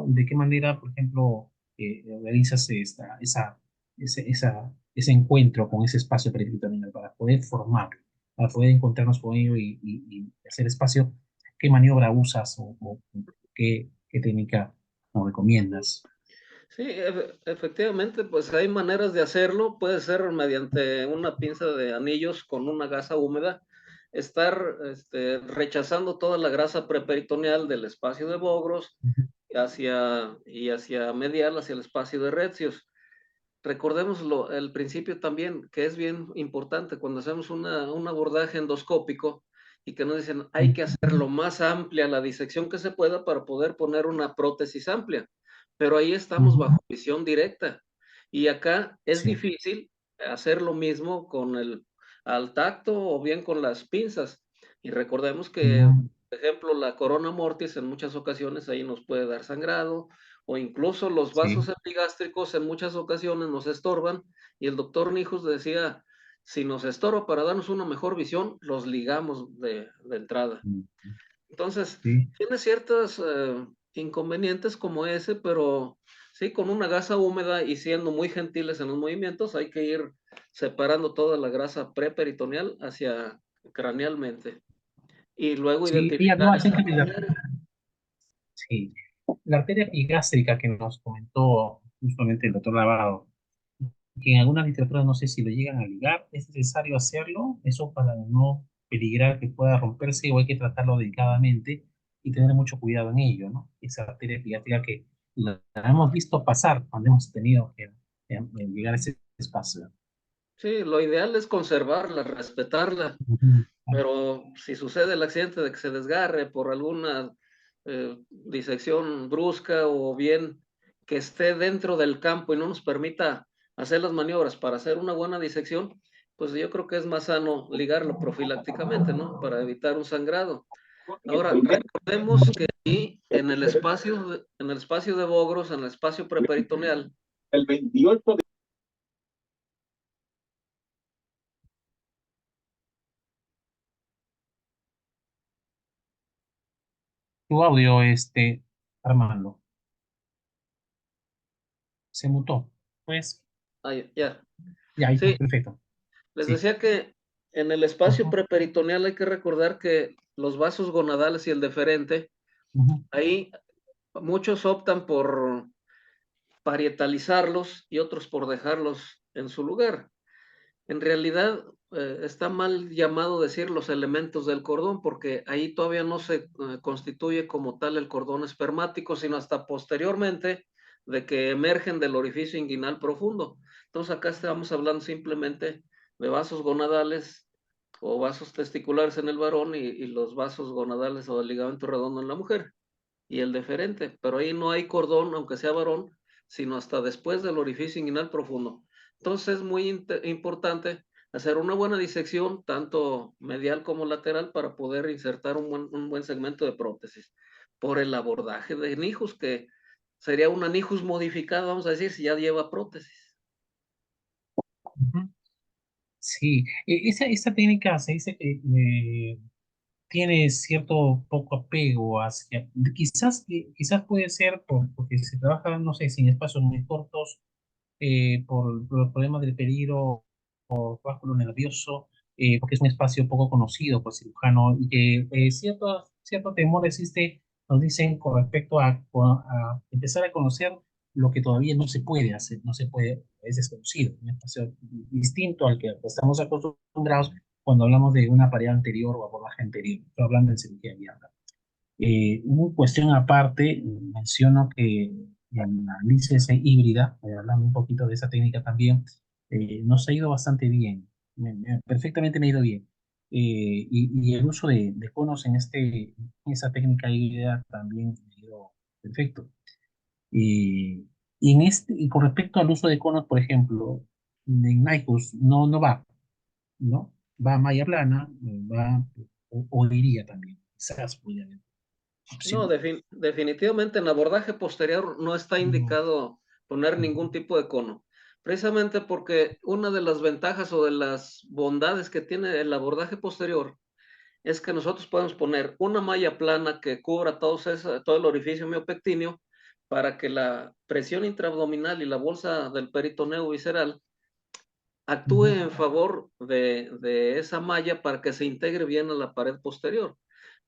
de qué manera, por ejemplo, realizas ese encuentro con ese espacio periperitoneal para poder formarlo, para poder encontrarnos con ello y hacer espacio. ¿Qué maniobra usas o qué técnica nos recomiendas? Sí, efectivamente, pues hay maneras de hacerlo. Puede ser mediante una pinza de anillos con una gasa húmeda, estar rechazando toda la grasa preperitoneal del espacio de Bogros hacia medial, hacia el espacio de retios. Recordemos el principio también, que es bien importante cuando hacemos un abordaje endoscópico y que nos dicen hay que hacer lo más amplia la disección que se pueda para poder poner una prótesis amplia, pero ahí estamos bajo visión directa, y acá es Sí. difícil hacer lo mismo al tacto o bien con las pinzas. Y recordemos que, Mm, por ejemplo, la corona mortis en muchas ocasiones ahí nos puede dar sangrado, o incluso los sí. vasos epigástricos en muchas ocasiones nos estorban, y el doctor Nijus decía, si nos estorba para darnos una mejor visión, los ligamos de entrada. Mm, Entonces, sí. tiene ciertos inconvenientes como ese, pero sí, con una gasa húmeda y siendo muy gentiles en los movimientos, hay que ir separando toda la grasa preperitoneal hacia cranealmente y luego Sí, ella identificar no esa hace que barrera. sí. La arteria epigástrica que nos comentó justamente el doctor Lavado, que en algunas literaturas no sé si lo llegan a ligar, ¿es necesario hacerlo? Eso para no peligrar que pueda romperse, o hay que tratarlo delicadamente y tener mucho cuidado en ello, ¿no? Esa arteria epigástrica que la hemos visto pasar cuando hemos tenido que llegar a ese espacio. Sí, lo ideal es conservarla, respetarla. Ujú. Pero si sucede el accidente de que se desgarre por alguna disección brusca, o bien que esté dentro del campo y no nos permita hacer las maniobras para hacer una buena disección, pues yo creo que es más sano ligarlo profilácticamente, ¿no? Para evitar un sangrado. Ahora, recordemos que ahí en el espacio de Bogros, en el espacio preperitoneal, El 28 de Tu audio, Armando, se mutó. Pues, ya, ya, ahí está, sí, perfecto. les Sí. decía que en el espacio Ujú, preperitoneal hay que recordar que los vasos gonadales y el deferente, ujú, ahí muchos optan por parietalizarlos y otros por dejarlos en su lugar. En realidad, está mal llamado decir los elementos del cordón, porque ahí todavía no se constituye como tal el cordón espermático, sino hasta posteriormente de que emergen del orificio inguinal profundo. Entonces acá estamos hablando simplemente de vasos gonadales o vasos testiculares en el varón y los vasos gonadales o el ligamento redondo en la mujer y el deferente, pero ahí no hay cordón, aunque sea varón, sino hasta después del orificio inguinal profundo. Entonces es muy importante hacer una buena disección, tanto medial como lateral, para poder insertar un buen segmento de prótesis. Por el abordaje de Nijus, que sería una Nijus modificada, vamos a decir, si ya lleva prótesis. ujú. Sí, esa técnica se dice que tiene cierto poco apego hacia, quizás puede ser porque se trabaja, no sé, sin espacios muy cortos, por los problemas del peligro o báculo nervioso, porque es un espacio poco conocido por el cirujano y que cierto temor existe, nos dicen, con respecto a empezar a conocer lo que todavía no se puede hacer, no se puede, es desconocido, un espacio distinto al que estamos acostumbrados cuando hablamos de una pared anterior o abordaje anterior. Estoy hablando de cirugía abierta. Una cuestión aparte, menciono que en la licencia híbrida, hablando un poquito de esa técnica también, nos ha ido bastante bien, perfectamente me ha ido bien. Y el uso de conos en esa técnica híbrida también me ha ido perfecto. Y con respecto al uso de conos, por ejemplo, en Nyquist no va, ¿no? Va a malla plana, o iría también, quizás podría haber No, opción. definitivamente en abordaje posterior no está Mm, indicado poner ningún tipo de cono, precisamente porque una de las ventajas o de las bondades que tiene el abordaje posterior es que nosotros podemos poner una malla plana que cubra todo el orificio miopectíneo para que la presión intraabdominal y la bolsa del peritoneo visceral actúe ujú, en favor de esa malla para que se integre bien a la pared posterior.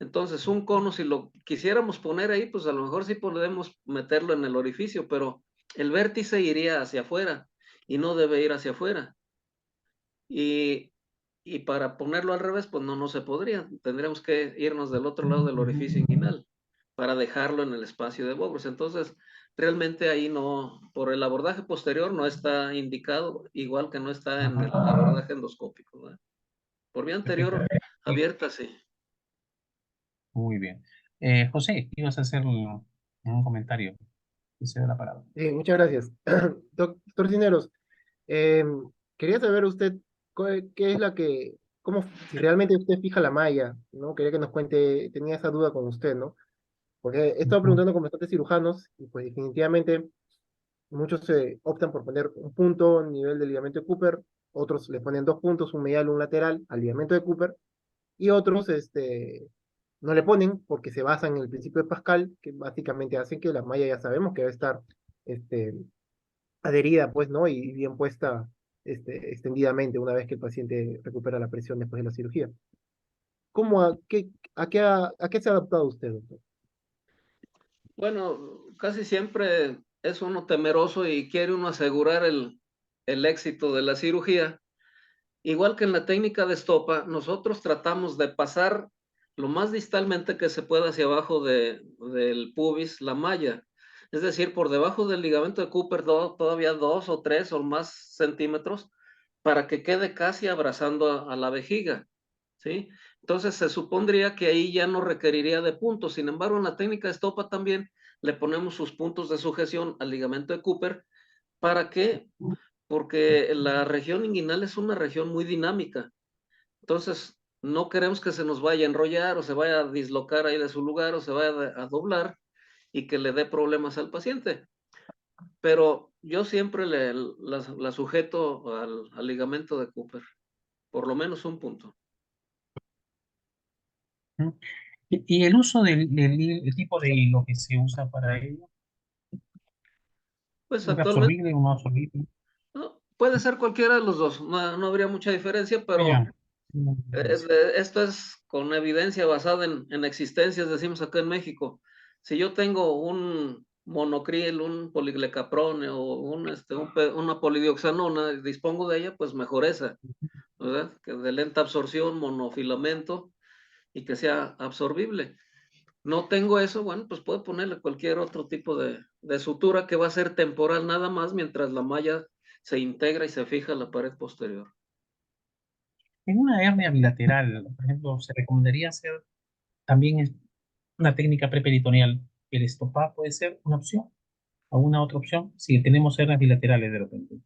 Entonces, un cono, si lo quisiéramos poner ahí, pues a lo mejor sí podemos meterlo en el orificio, pero el vértice iría hacia afuera y no debe ir hacia afuera. Y, y para ponerlo al revés, pues no se podría. Tendríamos que irnos del otro lado del orificio inguinal para dejarlo en el espacio de Bogres. Entonces, realmente ahí no, por el abordaje posterior no está indicado, igual que no está en el ajá. abordaje endoscópico, ¿verdad? Por vía Perfecto. anterior abierta, sí. Muy bien. José, ibas a hacer un comentario. Te cedo la palabra. Sí, muchas gracias. Doctor Cineros, quería saber usted qué es si realmente usted fija la malla, ¿no? Quería que nos cuente, tenía esa duda con usted, ¿no? Porque he estado Ujú, preguntando con bastantes cirujanos y pues definitivamente muchos optan por poner un punto a nivel del ligamento de Cooper, otros le ponen dos puntos, un medial, un lateral al ligamento de Cooper, y otros no le ponen porque se basan en el principio de Pascal, que básicamente hacen que la malla ya sabemos que va a estar este, adherida, pues, ¿no? Y bien puesta extendidamente una vez que el paciente recupera la presión después de la cirugía. ¿Cómo, a qué se ha adaptado usted, doctor? Bueno, casi siempre es uno temeroso y quiere uno asegurar el éxito de la cirugía. Igual que en la técnica de estopa, nosotros tratamos de pasar lo más distalmente que se pueda hacia abajo del pubis la malla. Es decir, por debajo del ligamento de Cooper todavía 2 o 3 o más centímetros para que quede casi abrazando a la vejiga, ¿sí? Entonces se supondría que ahí ya no requeriría de puntos. Sin embargo, en la técnica de estopa también le ponemos sus puntos de sujeción al ligamento de Cooper. ¿Para qué? Porque la región inguinal es una región muy dinámica. Entonces, no queremos que se nos vaya a enrollar o se vaya a dislocar ahí de su lugar o se vaya a doblar y que le dé problemas al paciente. Pero yo siempre la sujeto al ligamento de Cooper, por lo menos un punto. ujú. Y el uso el tipo de hilo que se usa para ello, Pues ¿es actualmente, absorbible o no absorbible? no, puede ser cualquiera de los dos, no habría mucha diferencia, Ah, pero ya. Esto es con evidencia basada en existencias, decimos acá en México. Si yo tengo un monocril, un poliglecaprone o una polidioxanona, dispongo de ella, pues mejor esa, ¿verdad? Que de lenta absorción, monofilamento y que sea absorbible. No tengo eso, bueno, pues puedo ponerle cualquier otro tipo de sutura que va a ser temporal nada más mientras la malla se integra y se fija en la pared posterior. En una hernia bilateral, por ejemplo, se recomendaría hacer también una técnica preperitoneal. El estopar puede ser una opción. ¿Alguna otra opción? Si tenemos hernias bilaterales de repente.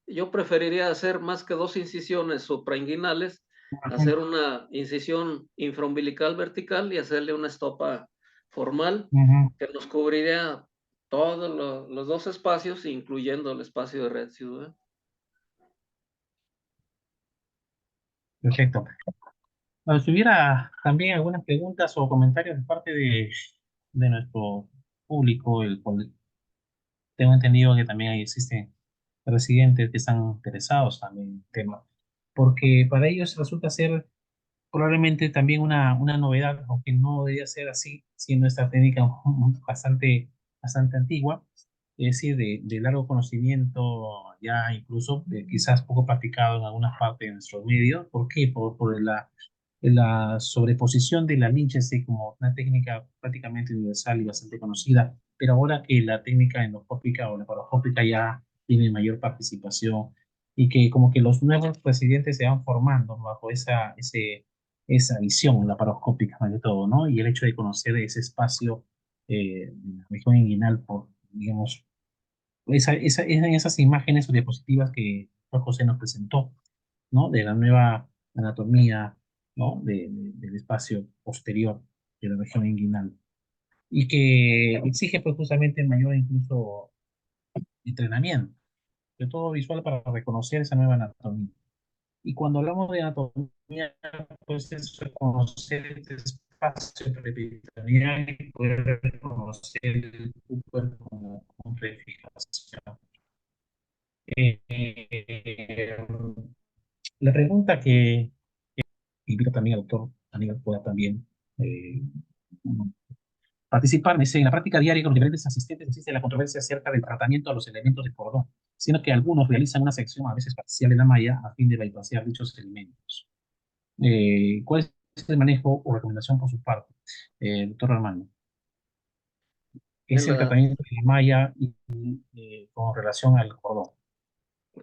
Yo preferiría hacer más que 2 incisiones suprainguinales, Ajá. hacer una incisión infraumbilical vertical y hacerle una estopa formal Ujú. que nos cubriría todos los 2 espacios, incluyendo el espacio de Retzius, ¿verdad? Perfecto. Bueno, si hubiera también algunas preguntas o comentarios de parte de nuestro público, el cual tengo entendido que también ahí existen residentes que están interesados también en el tema, porque para ellos resulta ser probablemente también una novedad, aunque no debería ser así, siendo esta técnica bastante antigua, es decir, de largo conocimiento, ya incluso quizás poco practicado en algunas partes de nuestros medios. ¿Por qué? Por la sobreposición de la Lichtenstein como una técnica prácticamente universal y bastante conocida, pero ahora que la técnica endoscópica o laparoscópica ya tiene mayor participación y que como que los nuevos residentes se van formando bajo esa visión laparoscópica de todo, ¿no? Y el hecho de conocer ese espacio de la región inguinal por, digamos, en esas imágenes o diapositivas que José nos presentó, ¿no? De la nueva anatomía, ¿no? Del espacio posterior de la región inguinal. Y que exige pues justamente mayor incluso entrenamiento, de todo visual para reconocer esa nueva anatomía. Y cuando hablamos de anatomía, pues es reconocer este espacio peritoneal y poder reconocer el cuerpo como completificación. Eh, la pregunta que invito también al doctor Aníbal pueda también eh, participar dice, en la práctica diaria con los diferentes asistentes existe la controversia acerca del tratamiento de los elementos de cordón, sino que algunos realizan una sección a veces parcial de la malla a fin de bypassar dichos elementos. ¿Cuál es el manejo o recomendación por su parte, doctor Armando? Es En el la, tratamiento de la malla y con relación al cordón.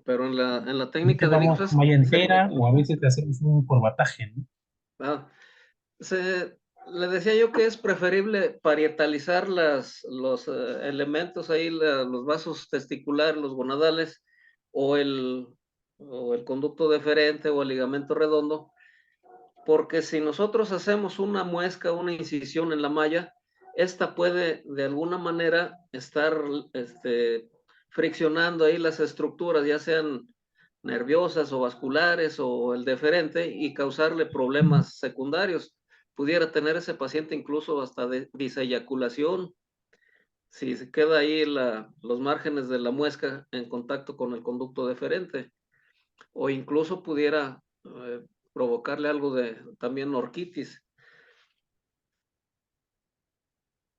pero en la A veces técnica del vamos ICFES malla entera o a veces le hacemos un corbataje, ¿no? ah, le decía yo que es preferible parietalizar los elementos ahí, los vasos testiculares, los gonadales, o el conducto deferente o el ligamento redondo, porque si nosotros hacemos una muesca, una incisión en la malla, esta puede de alguna manera estar friccionando ahí las estructuras, ya sean nerviosas o vasculares o el deferente, y causarle problemas secundarios. Pudiera tener ese paciente incluso hasta de diseyaculación, si se queda ahí los márgenes de la muesca en contacto con el conducto deferente, o incluso pudiera provocarle algo de también orquitis.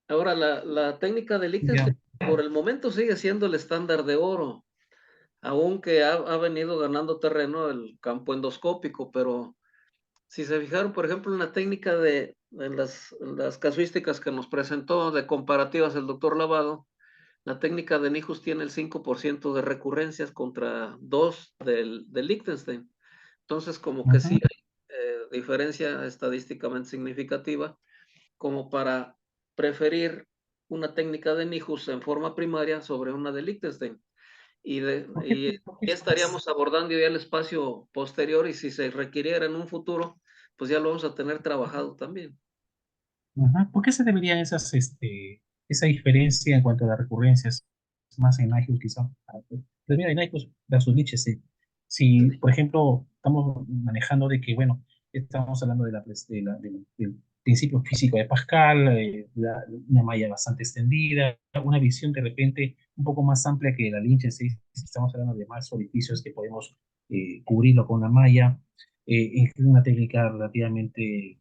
Ahora, la técnica de Ya. Liechtenstein por el momento sigue siendo el estándar de oro, aunque ha venido ganando terreno el campo endoscópico, pero si se fijaron, por ejemplo, en la técnica en las casuísticas que nos presentó de comparativas el doctor Lavado, la técnica de Nijus tiene el 5% de recurrencias contra 2 del Liechtenstein. Entonces, como que sí Ujú. hay diferencia estadísticamente significativa como para preferir una técnica de Nijus en forma primaria sobre una de Liechtenstein. ¿Por qué, Y por qué ya estaríamos abordando ya el espacio posterior, y si se requiriera en un futuro, pues ya lo vamos a tener trabajado también. ¿Por qué se deberían esa diferencia en cuanto a las recurrencias? Más en Nike quizá. Debería de Nike versus Nietzsche, sí. Si, Sí. por ejemplo, estamos manejando de que, bueno, estamos hablando del principio físico de Pascal, una malla bastante extendida, una visión de repente un poco más amplia que la Lynch, sí, estamos hablando de más orificios que podemos cubrirlo con la malla. es una técnica relativamente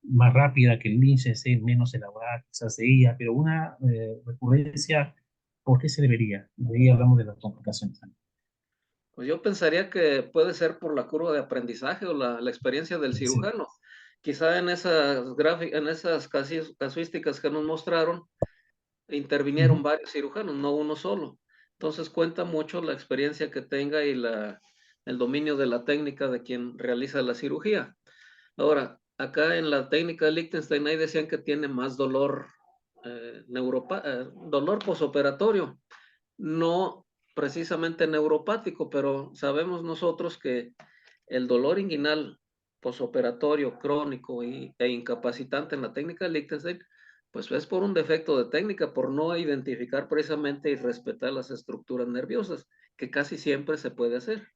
más rápida que el LINCES, menos elaborada quizás de ella, pero una recurrencia, ¿por qué se debería? De ahí hablamos de las complicaciones también. Pues yo pensaría que puede ser por la curva de aprendizaje o la experiencia del Sí. cirujano. Quizá en esas casuísticas que nos mostraron, intervinieron Ujú. varios cirujanos, no uno solo. Entonces cuenta mucho la experiencia que tenga y el dominio de la técnica de quien realiza la cirugía. Ahora, acá en la técnica de Liechtenstein ahí decían que tiene más dolor, dolor posoperatorio, no precisamente neuropático, pero sabemos nosotros que el dolor inguinal posoperatorio crónico e incapacitante en la técnica de Liechtenstein, pues es por un defecto de técnica, por no identificar precisamente y respetar las estructuras nerviosas, que casi siempre se puede hacer.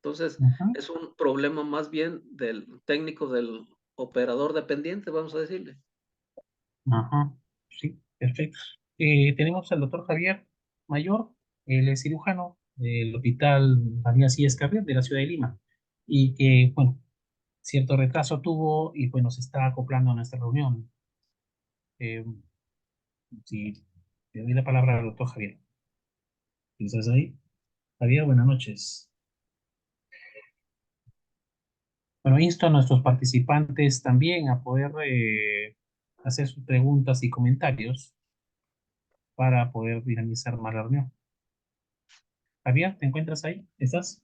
Entonces, Ujú. es un problema más bien del técnico, del operador dependiente, vamos a decirle. Ajá. Sí, perfecto. Tenemos al doctor Javier Mayor, él es cirujano del Hospital María Síez Carrión de la ciudad de Lima, y que, bueno, cierto retraso tuvo y pues nos está acoplando a nuestra reunión. Eh, si le doy la palabra al doctor Javier. ¿Estás ahí? Javier, buenas noches. Bueno, insto a nuestros participantes también a poder hacer sus preguntas y comentarios para poder dinamizar más la reunión. Javier, ¿te encuentras ahí? ¿Estás?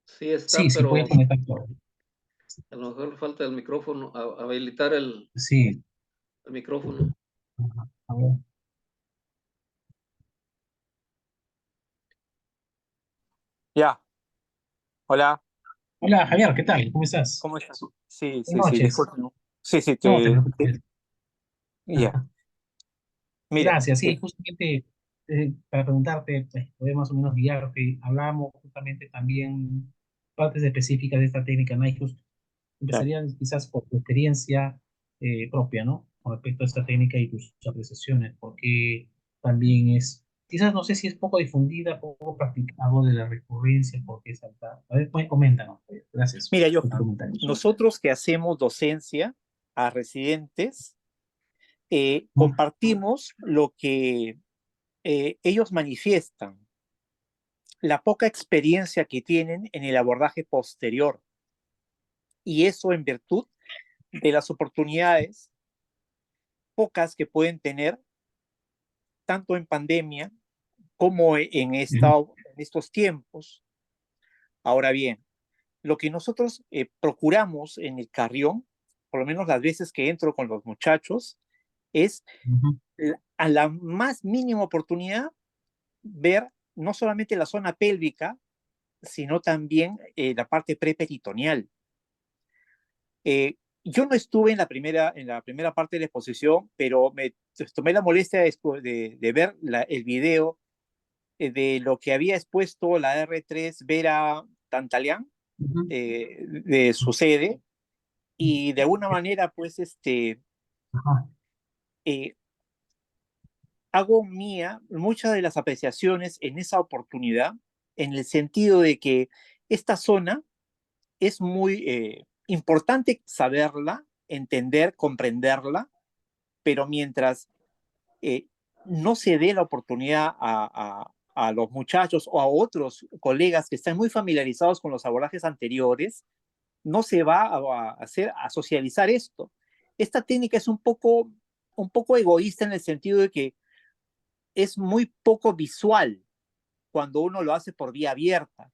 Sí está, Sí, sí, pero puedes conectar todo. a lo mejor le falta el micrófono, habilitar Sí. el micrófono. Ajá. A ver. Ya, hola, Hola, Javier, ¿qué tal? ¿Cómo estás? ¿cómo estás? Sí, Buenas sí, noches. disculpe. Sí, sí, No te preocupes. ya. Mira, Gracias. Sí, justamente para preguntarte, pues, poder más o menos guiarte, hablamos justamente también partes específicas de esta técnica NICUS. claro. Empezaría quizás por tu experiencia propia, ¿no? Con respecto a esta técnica y tus apreciaciones, porque también es, quizás no sé si es poco difundida, poco practicado de la recurrencia, porque es alta. A ver, coméntanos. Gracias Mira, por tu comentario. nosotros que hacemos docencia a residentes, ¿No? compartimos lo que ellos manifiestan, la poca experiencia que tienen en el abordaje posterior, y eso en virtud de las oportunidades pocas que pueden tener, tanto en pandemia como Ujú, en estos tiempos. Ahora bien, lo que nosotros procuramos en el Carrión, por lo menos las veces que entro con los muchachos, es ujú, a la más mínima oportunidad ver no solamente la zona pélvica, sino también la parte preperitoneal. Yo no estuve en la primera parte de la exposición, pero me tomé la molestia de ver el video de lo que había expuesto la R3 Vera Tantalian, ujú. de su sede, y de alguna manera, pues, Ajá. eh, hago mía muchas de las apreciaciones en esa oportunidad, en el sentido de que esta zona es muy importante saberla, entender, comprenderla, pero mientras eh, no se dé la oportunidad a los muchachos o a otros colegas que están muy familiarizados con los abordajes anteriores, no se va a socializar esto. Esta técnica es un poco egoísta en el sentido de que es muy poco visual cuando uno lo hace por vía abierta,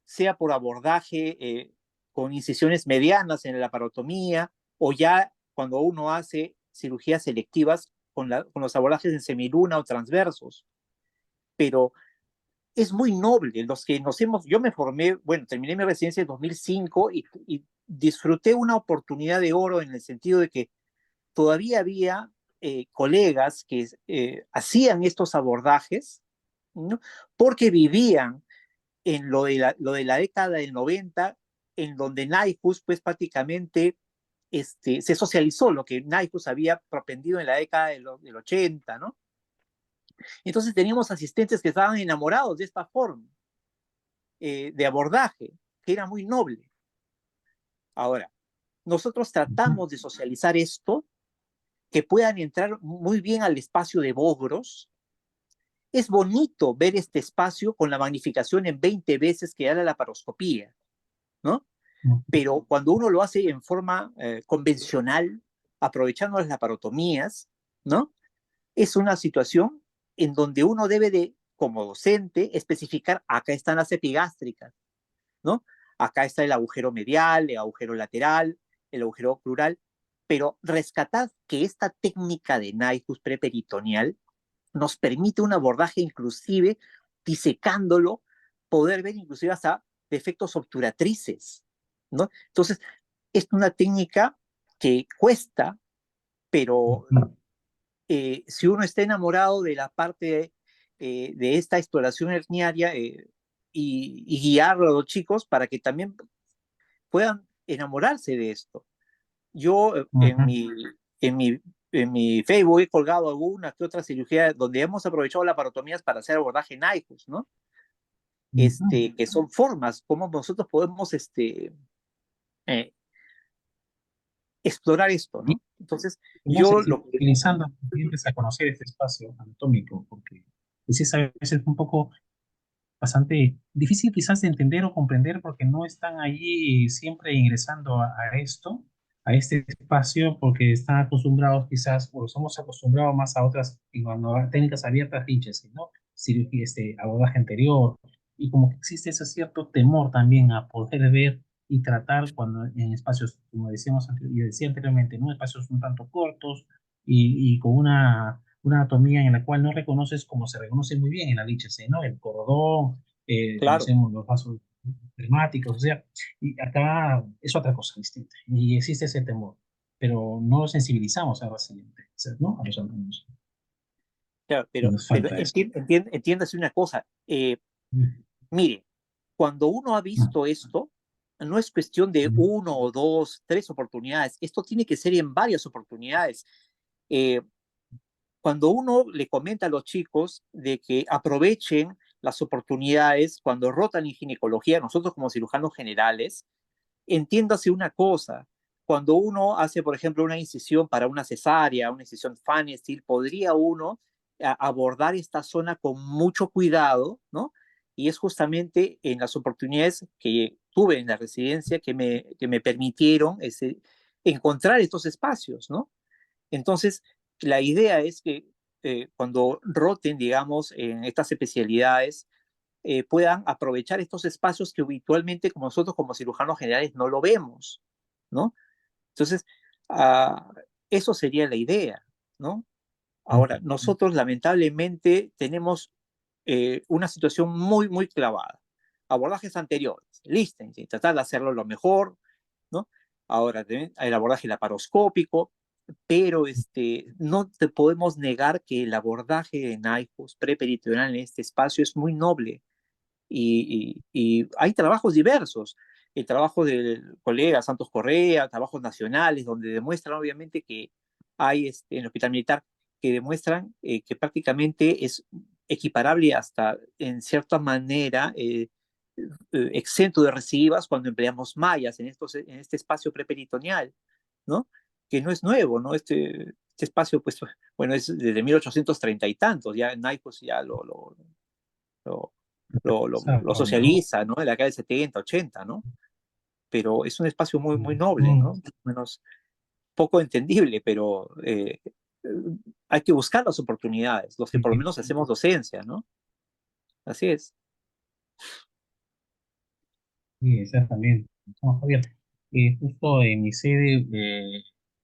sea por abordaje con incisiones medianas en la parotomía o ya cuando uno hace cirugías selectivas con los abordajes en semiluna o transversos. Pero es muy noble. Los que yo me formé, bueno, terminé mi residencia en 2005 y disfruté una oportunidad de oro en el sentido de que todavía había colegas que hacían estos abordajes, ¿no? Porque vivían en lo de la década del 90, en donde NICUS pues prácticamente se socializó lo que Nyquist había propendido en la década del 80, ¿no? Entonces teníamos asistentes que estaban enamorados de esta forma de abordaje, que era muy noble. Ahora, nosotros tratamos de socializar esto, que puedan entrar muy bien al espacio de Bogros. Es bonito ver este espacio con la magnificación en 20 veces que da la laparoscopía, ¿no? Pero cuando uno lo hace en forma convencional, aprovechando las laparotomías, ¿no? Es una situación en donde uno debe de, como docente, especificar, acá están las epigástricas, ¿no? Acá está el agujero medial, el agujero lateral, el agujero plural, pero rescatar que esta técnica de Nyquist preperitoneal nos permite un abordaje inclusive disecándolo, poder ver inclusive hasta defectos obturatrices, ¿no? Entonces, es una técnica que cuesta, pero si uno está enamorado de la parte de esta exploración herniaria y guiar a los chicos para que también puedan enamorarse de esto. Yo en mi, en mi Facebook he colgado alguna que otra cirugía donde hemos aprovechado laparotomías para hacer abordaje Nyquist, ¿no? Que son formas como nosotros podemos eh, explorar esto, ¿no? Entonces, Estamos yo lo que... sensibilizando a los pacientes a conocer este espacio anatómico, porque pues, es a veces un poco bastante difícil quizás de entender o comprender porque no están allí siempre ingresando a esto, a este espacio, porque están acostumbrados quizás, o los hemos acostumbrado más a otras a técnicas abiertas, rígidas, ¿no? Cirugía, abordaje anterior, y como que existe ese cierto temor también a poder ver y tratar cuando en espacios, como decíamos, yo decía anteriormente, ¿no? Espacios un tanto cortos y con una anatomía en la cual no reconoces como se reconoce muy bien en la LHC, ¿no? El cordón, Claro, conocemos los vasos dermáticos, o sea, y acá es otra cosa distinta, y existe ese temor, pero no lo sensibilizamos a los pacientes, ¿no? A los alumnos, claro, y pero, nos falta eso. entiéndase una cosa. Mire, cuando uno ha visto esto, no es cuestión de uno o dos, tres oportunidades. Esto tiene que ser en varias oportunidades. Eh, Cuando uno le comenta a los chicos de que aprovechen las oportunidades cuando rotan en ginecología, nosotros como cirujanos generales, entiéndase una cosa. Cuando uno hace, por ejemplo, una incisión para una cesárea, una incisión Fanny-Steel, podría uno abordar esta zona con mucho cuidado, ¿no? Y es justamente en las oportunidades que tuve en la residencia que me permitieron encontrar estos espacios, ¿no? Entonces, la idea es que cuando roten, digamos, en estas especialidades, puedan aprovechar estos espacios que habitualmente como nosotros como cirujanos generales no lo vemos, ¿no? Entonces, ah, eso sería la idea, ¿no? Ahora, nosotros lamentablemente tenemos una situación muy, muy clavada. Abordajes anteriores, Liechtenstein, tratar de hacerlo lo mejor, ¿no? Ahora, el abordaje laparoscópico, pero no te podemos negar que el abordaje de Nyquist preperitoneal en este espacio es muy noble y hay trabajos diversos. El trabajo del colega Santos Correa, trabajos nacionales, donde demuestran obviamente que hay en el Hospital Militar, que demuestran que prácticamente es equiparable hasta en cierta manera exento de recidivas cuando empleamos mallas en este espacio preperitoneal, ¿no? Que no es nuevo, ¿no? Este espacio, pues, bueno, es desde 1830 y tantos, ya Nyquist ya lo, lo ¿No? socializa, ¿no? En la década del 70, 80, ¿no? Pero es un espacio muy, muy noble, Mm. ¿no? Menos poco entendible, pero hay que buscar las oportunidades, los que por lo menos hacemos docencia, ¿no? Así es. Sí, exactamente. No, Javier, justo en mi sede,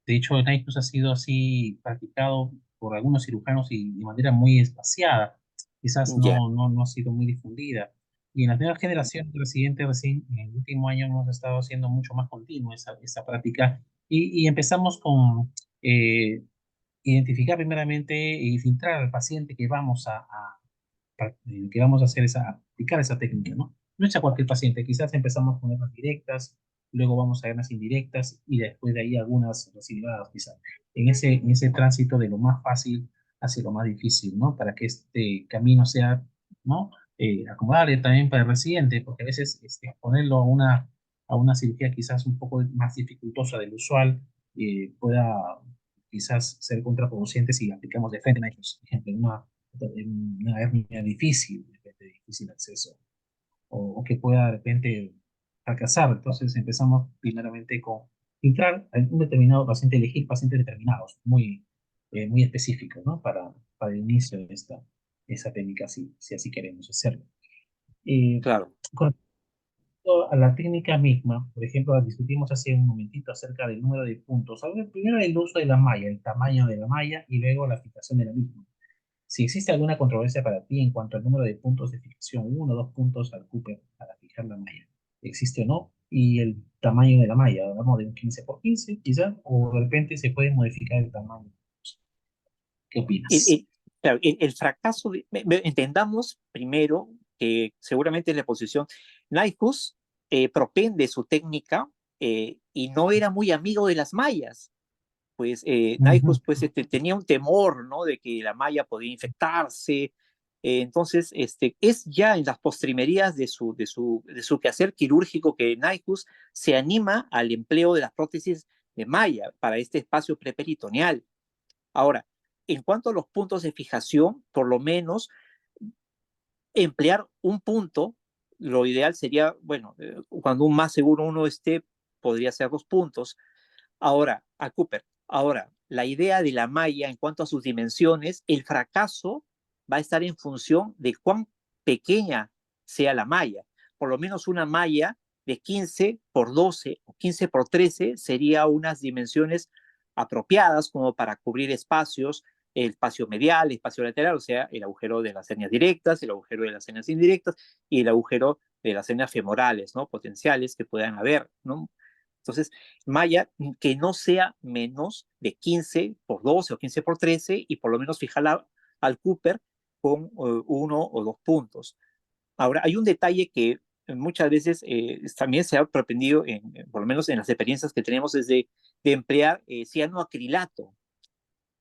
de hecho, el Nike ha sido así practicado por algunos cirujanos y de manera muy espaciada. Quizás Ya. no ha sido muy difundida. Y en la nueva generación de residentes, recién en el último año hemos estado haciendo mucho más continua esa práctica. Y empezamos con identificar primeramente y filtrar al paciente que que vamos a hacer aplicar esa técnica, ¿no? No es a cualquier paciente, quizás empezamos con las directas, luego vamos a venas indirectas y después de ahí algunas recidivadas quizás. En ese tránsito de lo más fácil hacia lo más difícil, ¿no? Para que este camino sea, ¿no? Acomodable también para el residente, porque a veces ponerlo a una cirugía quizás un poco más dificultosa del usual pueda quizás ser contraproducente si aplicamos de frente, por ejemplo, una hernia difícil, de repente, difícil acceso, o que pueda de repente fracasar. Entonces empezamos primeramente con filtrar a un determinado paciente, elegir pacientes determinados, muy específicos, ¿no? Para el inicio de esa técnica, si así queremos hacerlo. Claro. Con respecto a la técnica misma, por ejemplo, discutimos hace un momentito acerca del número de puntos. A ver, primero el uso de la malla, el tamaño de la malla y luego la fijación de la misma. Si existe alguna controversia para ti en cuanto al número de puntos de fijación, 1 o 2 puntos al Cooper para fijar la malla, ¿existe o no? Y el tamaño de la malla, hablamos de un 15 por 15 quizá, o de repente se puede modificar el tamaño. ¿Qué El, opinas? el- claro, el fracaso, entendamos primero que seguramente en la exposición, Nyquist propende su técnica y no era muy amigo de las mallas. Pues Ujú, Nyquist pues, tenía un temor, ¿no? De que la malla podía infectarse. Entonces, es ya en las postrimerías de su quehacer quirúrgico que Nyquist se anima al empleo de las prótesis de malla para este espacio preperitoneal. Ahora, en cuanto a los puntos de fijación, por lo menos emplear un punto, lo ideal sería, bueno, cuando un más seguro uno esté, podría ser 2 puntos. Ahora, a Cooper, ahora, la idea de la malla en cuanto a sus dimensiones, el fracaso va a estar en función de cuán pequeña sea la malla. Por lo menos una malla de 15 por 12 o 15 por 13 sería unas dimensiones apropiadas como para cubrir espacios, el espacio medial, el espacio lateral, o sea, el agujero de las hernias directas, el agujero de las hernias indirectas y el agujero de las hernias femorales, ¿no? Potenciales que puedan haber, ¿no? Entonces, malla que no sea menos de 15 por 12 o 15 por 13 y por lo menos fijarla al Cooper con 1 o 2 puntos. Ahora, hay un detalle que muchas veces también se ha propendido, por lo menos en las experiencias que tenemos, es de emplear cianoacrilato.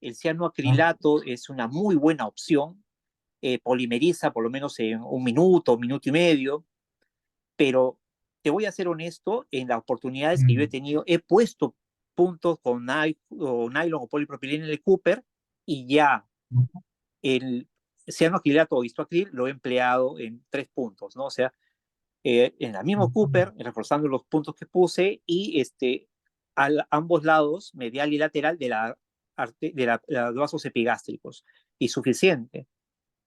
El ah, cianoacrilato es una muy buena opción, polimeriza por lo menos en 1 minuto, 1 minuto y medio, pero te voy a ser honesto, en las oportunidades que yo he mm, tenido, he puesto puntos con nylon o polipropileno en el Cooper y ya ujú, el cianoacrilato o histoacril lo he empleado en 3 puntos, ¿no? O sea, en el mismo ujú, Cooper, reforzando los puntos que puse y ambos lados, medial y lateral, de los vasos epigástricos. Y suficiente,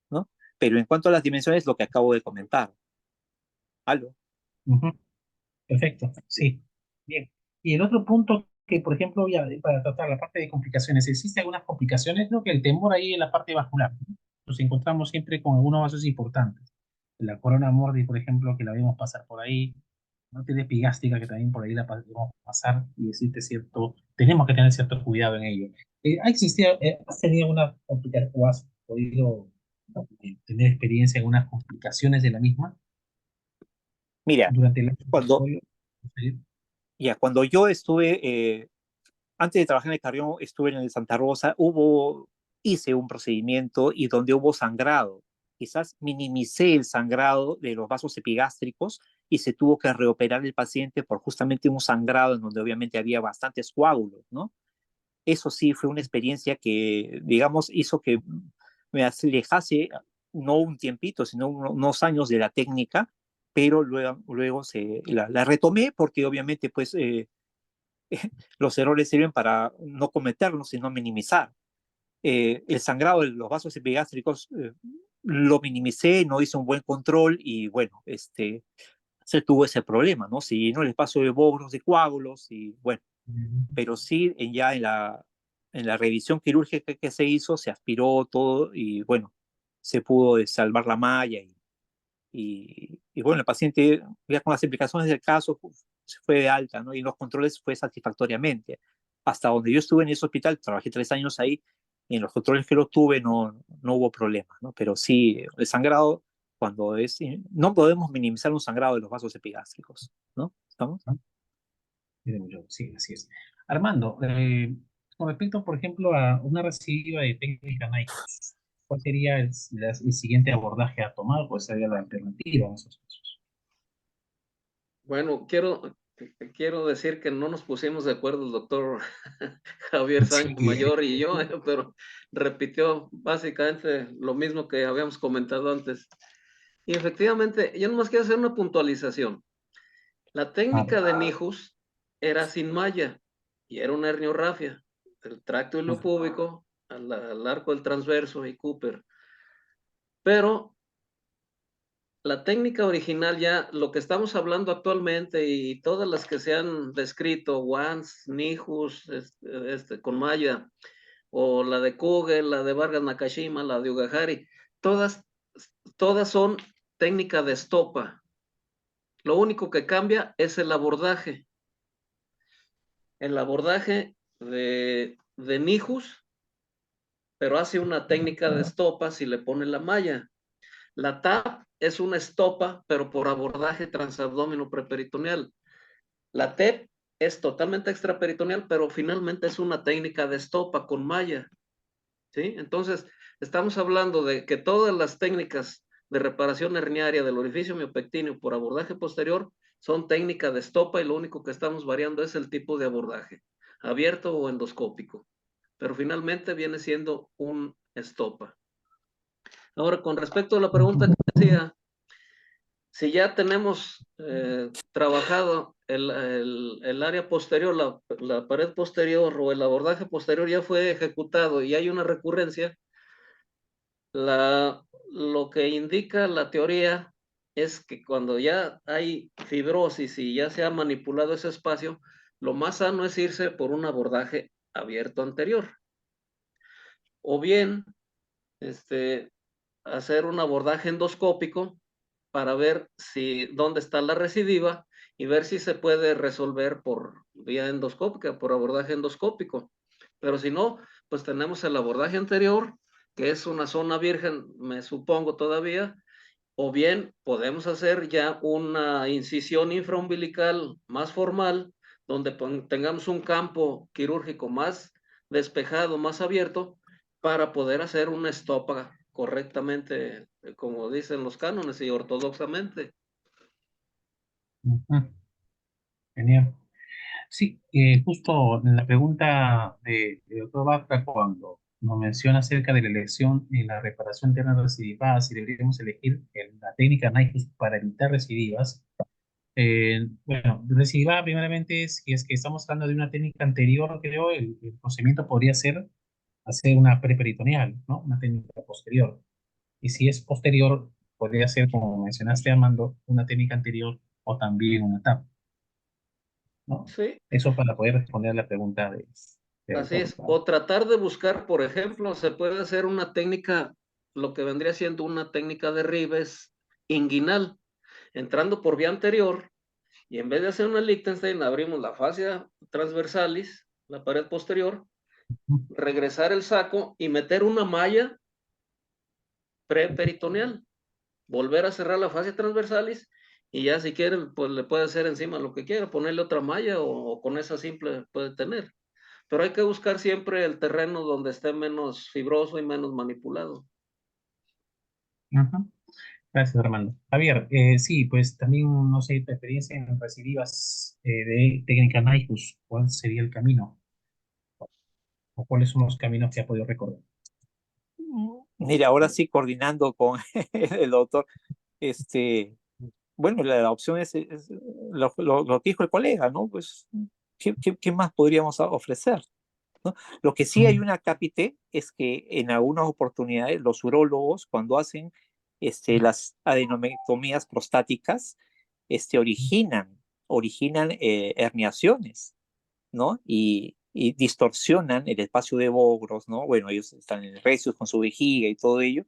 ¿no? Pero en cuanto a las dimensiones, lo que acabo de comentar. ¿Algo? ujú. Perfecto, sí. Bien. Y el otro punto que, por ejemplo, ya para tratar la parte de complicaciones, ¿existen algunas complicaciones? Creo que el temor ahí en la parte vascular, ¿no? Nos encontramos siempre con algunos vasos importantes. La corona mordi, por ejemplo, que la vemos pasar por ahí, no tiene epigástica, que también por ahí la podemos pasar y existe tenemos que tener cierto cuidado en ello. ¿Has tenido una complicación o has podido tener experiencia en unas complicaciones de la misma Mira, durante el cuando, desarrollo? Sí. cuando yo estuve, antes de trabajar en el Carrión, estuve en el Santa Rosa, hice un procedimiento y donde hubo sangrado. Quizás minimicé el sangrado de los vasos epigástricos y se tuvo que reoperar el paciente por justamente un sangrado en donde obviamente había bastantes coágulos, ¿no? Eso sí fue una experiencia que, digamos, hizo que me alejase no un tiempito, sino unos años de la técnica, pero luego la retomé porque obviamente pues los errores sirven para no cometerlos, sino minimizar. El sangrado de los vasos epigástricos lo minimicé, no hice un buen control y bueno, se tuvo ese problema, ¿no? Se llenó el espacio de bobros, de coágulos y bueno, pero sí ya en la revisión quirúrgica que se hizo, se aspiró todo y bueno, se pudo salvar la malla y bueno, el paciente ya con las implicaciones del caso se fue de alta, ¿no? Y los controles fue satisfactoriamente. Hasta donde yo estuve en ese hospital, trabajé 3 años ahí, y en los controles que lo tuve no hubo problema, ¿no? Pero sí, el sangrado, no podemos minimizar un sangrado de los vasos epigástricos, ¿no? ¿Estamos? Sí, así es. Armando, con respecto, por ejemplo, a una recidiva de técnica NICOS, ¿cuál sería el siguiente abordaje a tomar? ¿Cuál sería la alternativa en esos casos? Bueno, quiero decir que no nos pusimos de acuerdo el doctor Javier Sánchez Sí. Mayor y yo, pero repitió básicamente lo mismo que habíamos comentado antes. Y efectivamente, yo nomás quiero hacer una puntualización. La técnica de Nijus era sin malla y era una herniorrafia, el tracto ilopúbico al arco del transverso y Cooper. Pero la técnica original ya, lo que estamos hablando actualmente y todas las que se han descrito, Wands, Nijus, con malla, o la de Kugel, la de Vargas Nakashima, la de Ugahari, todas son técnica de estopa. Lo único que cambia es el abordaje. El abordaje de Nijus, pero hace una técnica de estopa si le pone la malla. La TAP es una estopa, pero por abordaje transabdómeno preperitoneal. La TEP es totalmente extraperitoneal, pero finalmente es una técnica de estopa con malla. ¿Sí? Entonces, estamos hablando de que todas las técnicas de reparación herniaria del orificio miopectíneo por abordaje posterior son técnicas de estopa y lo único que estamos variando es el tipo de abordaje, abierto o endoscópico. Pero finalmente viene siendo un estopa. Ahora, con respecto a la pregunta que decía, si ya tenemos trabajado el área posterior, la pared posterior o el abordaje posterior ya fue ejecutado y hay una recurrencia, lo que indica la teoría es que cuando ya hay fibrosis y ya se ha manipulado ese espacio, lo más sano es irse por un abordaje abierto anterior. O bien, hacer un abordaje endoscópico para ver dónde está la recidiva y ver si se puede resolver por vía endoscópica, por abordaje endoscópico. Pero si no, pues tenemos el abordaje anterior, que es una zona virgen, me supongo todavía, o bien podemos hacer ya una incisión infraumbilical más formal, donde tengamos un campo quirúrgico más despejado, más abierto, para poder hacer una estopa correctamente, como dicen los cánones y ortodoxamente. Genial. Sí, justo en la pregunta de doctor Barca, cuando nos menciona acerca de la elección en la reparación interna recidiva, si deberíamos elegir la técnica NICUS para evitar recidivas. Bueno, recidiva primeramente si es que estamos hablando de una técnica anterior, creo, el procedimiento podría ser hacer una preperitoneal, ¿no? Una técnica posterior. Y si es posterior, podría ser, como mencionaste, Armando, una técnica anterior o también una TAP, ¿no? Sí, Eso para poder responder a la pregunta de así autor, es. claro. O tratar de buscar, por ejemplo, se puede hacer una técnica, lo que vendría siendo una técnica de Rives inguinal, entrando por vía anterior. Y en vez de hacer una Liechtenstein, abrimos la fascia transversalis, la pared posterior, regresar el saco y meter una malla preperitoneal. Volver a cerrar la fascia transversalis y ya si quieren, pues le puede hacer encima lo que quiera, ponerle otra malla o con esa simple puede tener. Pero hay que buscar siempre el terreno donde esté menos fibroso y menos manipulado. Ujú. Gracias, Armando. Javier, sí, pues también, no sé, tu experiencia en recidivas de técnica NICUS, ¿cuál sería el camino? ¿O cuáles son los caminos que ha podido recorrer? Mira, ahora sí coordinando con el doctor, bueno, la opción es lo que dijo el colega, ¿no? Pues, ¿qué más podríamos ofrecer? ¿No? Lo que sí hay una cápite es que en algunas oportunidades los urólogos cuando hacen las adenomectomías prostáticas originan herniaciones, ¿no? Y distorsionan el espacio de Bogros, ¿no? Bueno, ellos están recios con su vejiga y todo ello.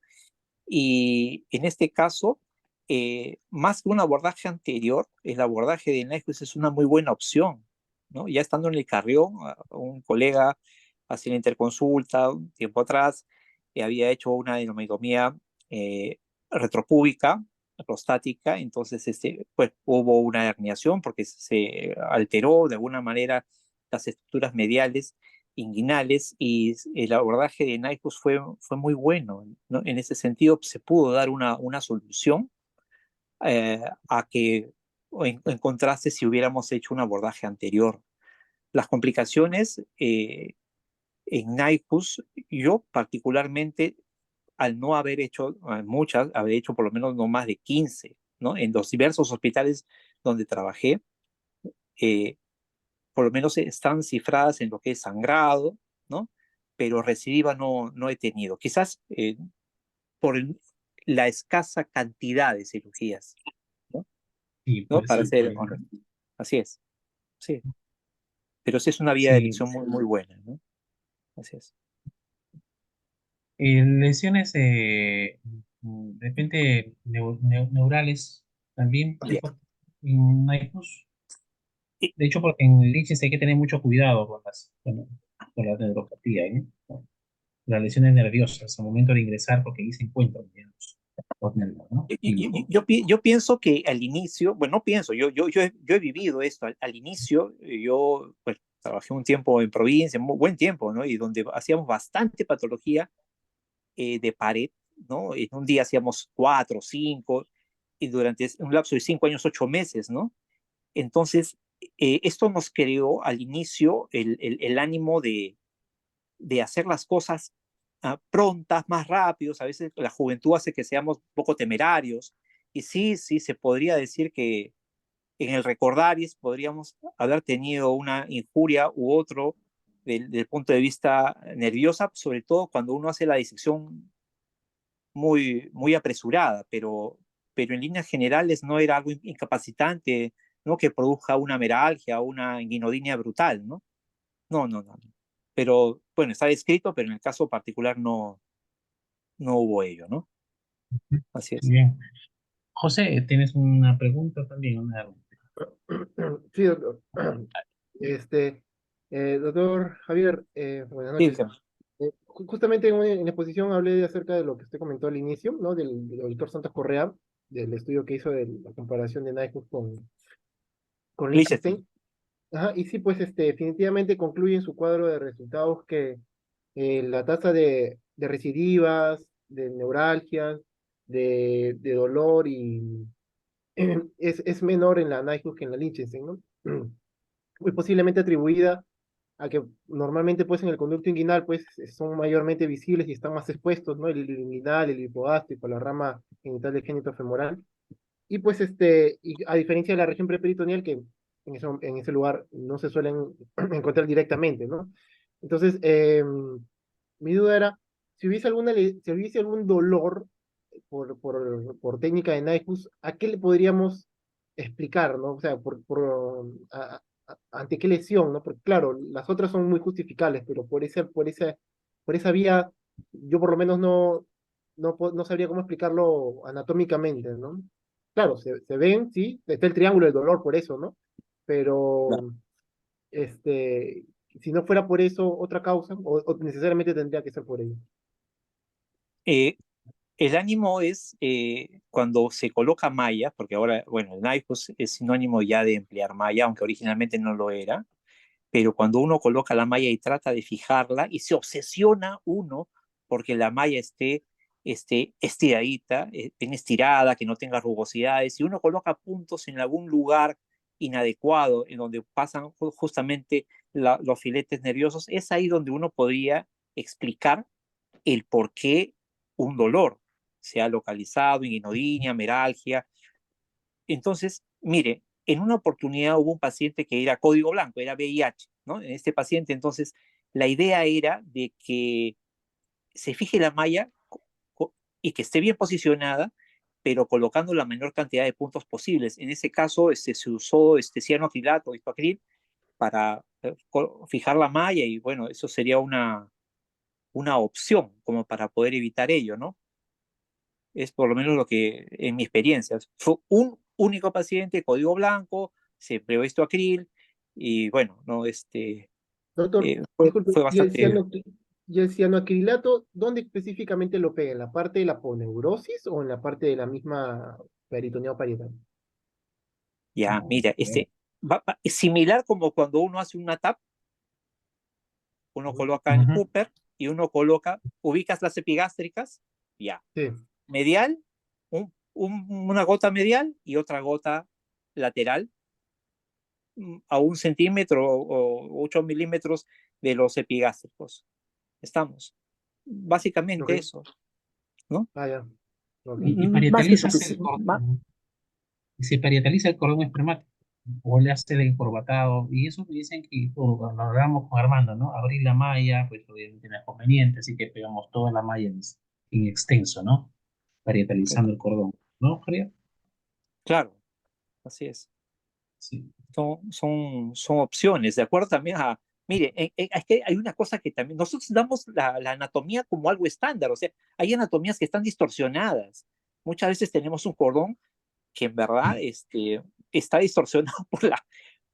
Y en este caso, más que un abordaje anterior, el abordaje de Nexus es una muy buena opción, ¿no? Ya estando en el Carrión, un colega hacía la interconsulta un tiempo atrás, había hecho una adenomectomía retropúbica prostática, entonces pues, hubo una herniación porque se alteró de alguna manera las estructuras mediales inguinales y el abordaje de Nyquist fue muy bueno, ¿no? En ese sentido se pudo dar una solución a que en contraste si hubiéramos hecho un abordaje anterior. Las complicaciones en Nyquist, yo particularmente al no haber hecho muchas, haber hecho por lo menos no más de 15, ¿no? En los diversos hospitales donde trabajé, eh, por lo menos están cifradas en lo que es sangrado, ¿no? Pero recidiva no he tenido. Quizás por la escasa cantidad de cirugías, ¿no? Sí, ¿No? puede Para ser. ser honesto. Así es, sí. Pero sí es una vía de Sí. elección muy buena, ¿no? Así es. Lesiones de repente neurales también Ya. en Nyquist. Y, De hecho, porque en Lichens hay que tener mucho cuidado con la neuropatía, ¿no? Las lesiones nerviosas al momento de ingresar, porque ahí se encuentran, digamos, ¿no? yo pienso que al inicio, bueno, no pienso, yo he vivido esto. Al inicio, yo pues, trabajé un tiempo en provincia, muy buen tiempo, ¿no? Y donde hacíamos bastante patología de pared, ¿no? En un día hacíamos 4, 5, y durante un lapso de 5 años, 8 meses, ¿no? Entonces, esto nos creó al inicio el ánimo de hacer las cosas prontas, más rápidos. A veces la juventud hace que seamos un poco temerarios. Y sí, sí, se podría decir que en el recordaris podríamos haber tenido una injuria u otro del punto de vista nerviosa, sobre todo cuando uno hace la disección muy apresurada, pero en líneas generales no era algo incapacitante, ¿no? Que produzca una meralgia o una inguinodinia brutal, ¿no? No. Pero bueno, está descrito, pero en el caso particular no hubo ello, ¿no? Así es. Bien. José, tienes una pregunta también, Sí, doctor. Este, doctor Javier, buenas Sí, noches. Justamente en la exposición hablé acerca de lo que usted comentó al inicio, ¿no? Del doctor Santos Correa, del estudio que hizo de la comparación de Nyquist con Liechtenstein. Liechtenstein. Ajá, y sí, pues definitivamente concluye en su cuadro de resultados que la tasa de recidivas, de neuralgias, de dolor y es menor en la Nyquist que en la Liechtenstein, ¿no? Muy posiblemente atribuida a que normalmente pues en el conducto inguinal pues son mayormente visibles y están más expuestos, ¿no? El inguinal, el hipogástrico, la rama genital del génito femoral. Y pues y a diferencia de la región preperitoneal que en ese lugar no se suelen encontrar directamente, ¿no? Entonces, mi duda era, si hubiese algún dolor por técnica de Nyquist, ¿a qué le podríamos explicar, ¿no? O sea, ante qué lesión, ¿no? Porque claro, las otras son muy justificables, pero por esa vía, yo por lo menos no sabría cómo explicarlo anatómicamente, ¿no? Claro, se ven, sí, está el triángulo del dolor por eso, ¿no? Pero, este, si no fuera por eso, otra causa, o necesariamente tendría que ser por ello. Eh, el ánimo es cuando se coloca malla, porque ahora, bueno, el Nyquist es sinónimo ya de emplear malla, aunque originalmente no lo era, pero cuando uno coloca la malla y trata de fijarla y se obsesiona uno porque la malla esté estiradita, bien estirada, que no tenga rugosidades, y uno coloca puntos en algún lugar inadecuado, en donde pasan justamente los filetes nerviosos, es ahí donde uno podría explicar el por qué un dolor se ha localizado, inguinodinia, meralgia. Entonces, mire, en una oportunidad hubo un paciente que era código blanco, era VIH, ¿no? En este paciente, entonces, la idea era de que se fije la malla y que esté bien posicionada, pero colocando la menor cantidad de puntos posibles. En ese caso, se usó cianoacrilato, histoacril, para fijar la malla y bueno, eso sería una opción como para poder evitar ello, ¿no? Es por lo menos lo que en mi experiencia. Fue un único paciente, código blanco, se empleó esto acril y bueno, no, Doctor, disculpe, fue bastante. ¿y el cianoacrilato, dónde específicamente lo pega? ¿En la parte de la poneurosis o en la parte de la misma Peritoneo parietal. Ya, mira, Ok. es similar como cuando uno hace una TAP, uno coloca el Ujú. Cooper y uno coloca, ubicas las epigástricas, ya, Sí, medial, una gota medial y otra gota lateral, a 1 centímetro o 8 milímetros de los epigástricos. Estamos. ok. Básicamente eso, ¿no? Ah, ya. Ok. Y Más que parietalizas el suficiente. cordón. Y se parietaliza el cordón espermático o le hace el encorbatado. Y eso me dicen que lo hablamos con Armando, ¿no? Abrir la malla, pues obviamente no es conveniente, así que pegamos toda la malla en extenso, ¿no? Parietalizando el cordón, ¿no, Javier? Claro, así es. Sí. Son opciones, de acuerdo también a, mire, es que hay una cosa que también, nosotros damos la anatomía como algo estándar, o sea, hay anatomías que están distorsionadas. Muchas veces tenemos un cordón que en verdad está distorsionado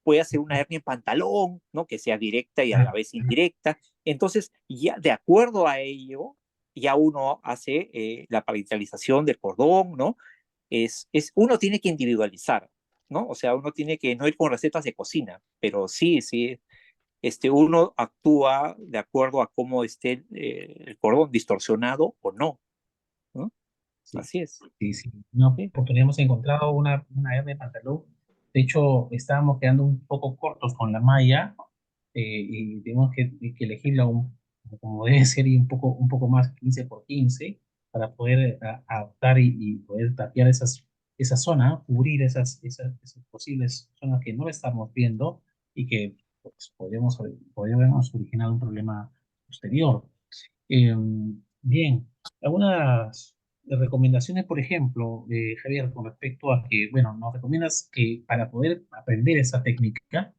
puede ser una hernia en pantalón, ¿no? Que sea directa y a la Claro, vez indirecta. Entonces, ya de acuerdo a ello, ya uno hace la parentalización del cordón, ¿no? Uno tiene que individualizar, ¿no? O sea, uno tiene que no ir con recetas de cocina, pero sí, uno actúa de acuerdo a cómo esté el cordón distorsionado o no, ¿no? sí. Así es. Sí, sí. No, Sí. porque habíamos encontrado una hernia de pantalón. De hecho, estábamos quedando un poco cortos con la malla y tenemos que elegirla como debe ser y un poco más 15 por 15 para poder adaptar y poder tapiar esa zona, cubrir esas posibles zonas que no estamos viendo y que pues, podríamos originar un problema posterior. Eh, bien, algunas recomendaciones, por ejemplo, Javier, con respecto a que, bueno, nos recomiendas que para poder aprender esa técnica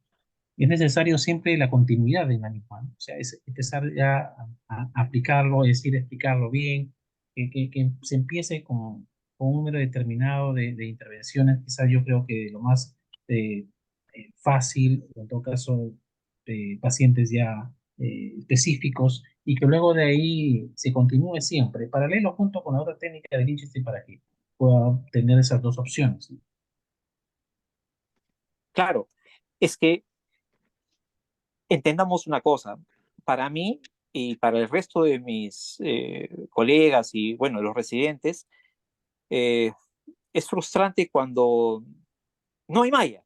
es necesario siempre la continuidad de la misma, ¿no? O sea, es empezar ya a aplicarlo, es decir, explicarlo bien, que se empiece con un número determinado de intervenciones, quizás yo creo que lo más eh, fácil, en todo caso, pacientes ya específicos, y que luego de ahí se continúe siempre, paralelo junto con la otra técnica de Lichtenstein para que pueda tener esas dos opciones, ¿no? Claro, es que entendamos una cosa, para mí y para el resto de mis colegas y, bueno, los residentes, eh, es frustrante cuando no hay malla,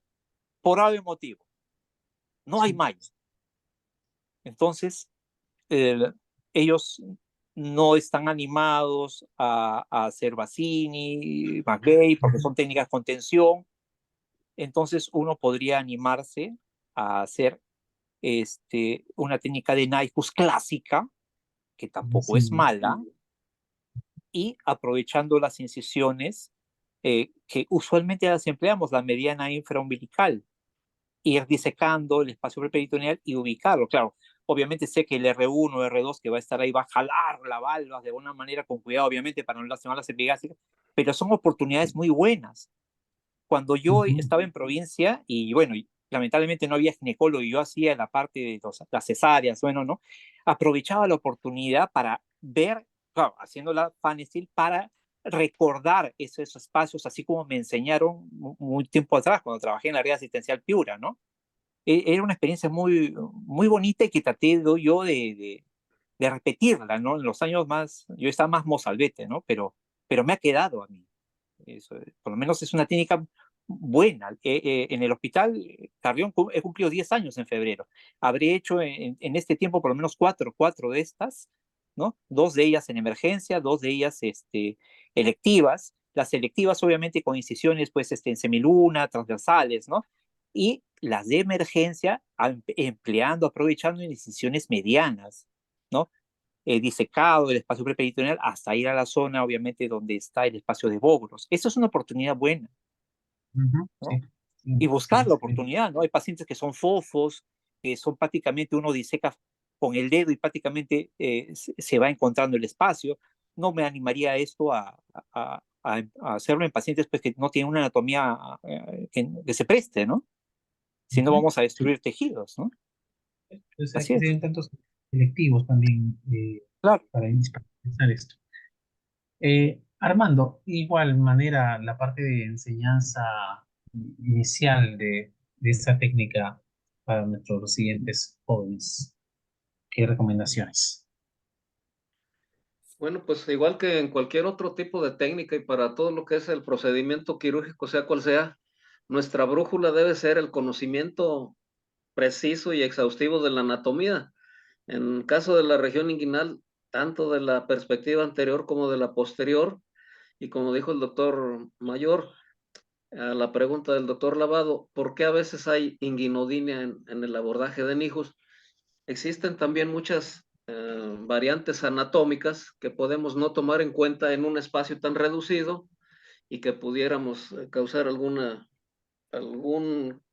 por algún motivo, no hay Sí. malla. Entonces, eh, ellos no están animados a hacer Bassini, McVeigh, porque Ujú. son técnicas con tensión. Entonces, uno podría animarse a hacer una técnica de Nyquist clásica, que tampoco es Sí. mala, y aprovechando las incisiones que usualmente las empleamos, la mediana infraumbilical, ir disecando el espacio preperitoneal y ubicarlo. Claro, obviamente sé que el R1 o R2 que va a estar ahí va a jalar la valva de alguna manera con cuidado, obviamente, para no lastimar las epigásticas, pero son oportunidades muy buenas. Cuando yo Ujú. estaba en provincia y bueno, lamentablemente no había ginecólogo y yo hacía la parte de las cesáreas, bueno, ¿no? Aprovechaba la oportunidad para ver, claro, haciendo la Fanestil para recordar esos espacios, así como me enseñaron muy tiempo atrás cuando trabajé en la red asistencial Piura, ¿no? Era una experiencia muy, muy bonita y que traté yo de repetirla, ¿no? En los años más, yo estaba más mozalbete, ¿no? Pero me ha quedado a mí. Eso, por lo menos es una técnica buena. En el hospital Carrión he cumplido 10 años en febrero. Habré hecho en este tiempo por lo menos cuatro de estas, ¿no? Dos de ellas en emergencia, dos de ellas electivas. Las selectivas obviamente con incisiones pues en semiluna, transversales, ¿no? Y las de emergencia empleando, aprovechando incisiones medianas, ¿no? Disecado del espacio preperitoneal hasta ir a la zona, obviamente, donde está el espacio de Bogros. Eso es una oportunidad buena, Ujú. ¿no? Sí. Sí, Y buscar la sí. oportunidad, ¿no? Hay pacientes que son fofos, que son prácticamente uno diseca con el dedo y prácticamente se va encontrando el espacio. No me animaría a esto a hacerlo en pacientes pues, que no tienen una anatomía que se preste, ¿no? Si no Ujú. vamos a destruir tejidos, ¿no? O sea, Así que es, sean tantos selectivos también claro. para indispensar esto. Eh, Armando, igual manera, la parte de enseñanza inicial de esta técnica para nuestros siguientes jóvenes, ¿qué recomendaciones? Bueno, pues igual que en cualquier otro tipo de técnica y para todo lo que es el procedimiento quirúrgico, sea cual sea, nuestra brújula debe ser el conocimiento preciso y exhaustivo de la anatomía. En caso de la región inguinal, tanto de la perspectiva anterior como de la posterior, y como dijo el doctor Mayor, a la pregunta del doctor Lavado, ¿por qué a veces hay inguinodinia en el abordaje de Nijus? Existen también muchas variantes anatómicas que podemos no tomar en cuenta en un espacio tan reducido y que pudiéramos causar algún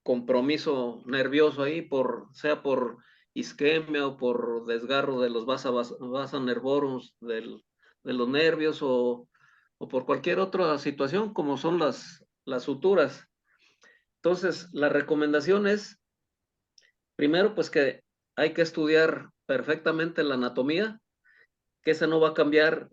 compromiso nervioso ahí, sea por isquemia o por desgarro de los vasa nervorum de los nervios o por cualquier otra situación como son las suturas. Entonces, la recomendación es, primero, pues que hay que estudiar perfectamente la anatomía, que esa no va a cambiar,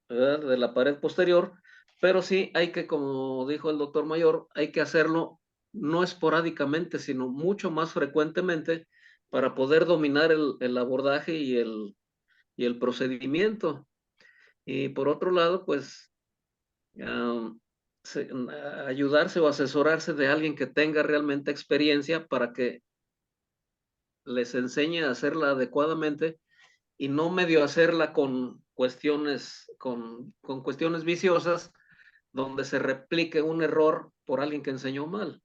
¿verdad?, de la pared posterior, pero sí hay que, como dijo el doctor Mayor, hay que hacerlo no esporádicamente, sino mucho más frecuentemente para poder dominar el abordaje y el procedimiento. Y por otro lado, pues um, ayudarse o asesorarse de alguien que tenga realmente experiencia para que les enseñe a hacerla adecuadamente y no medio hacerla con cuestiones viciosas donde se replique un error por alguien que enseñó mal.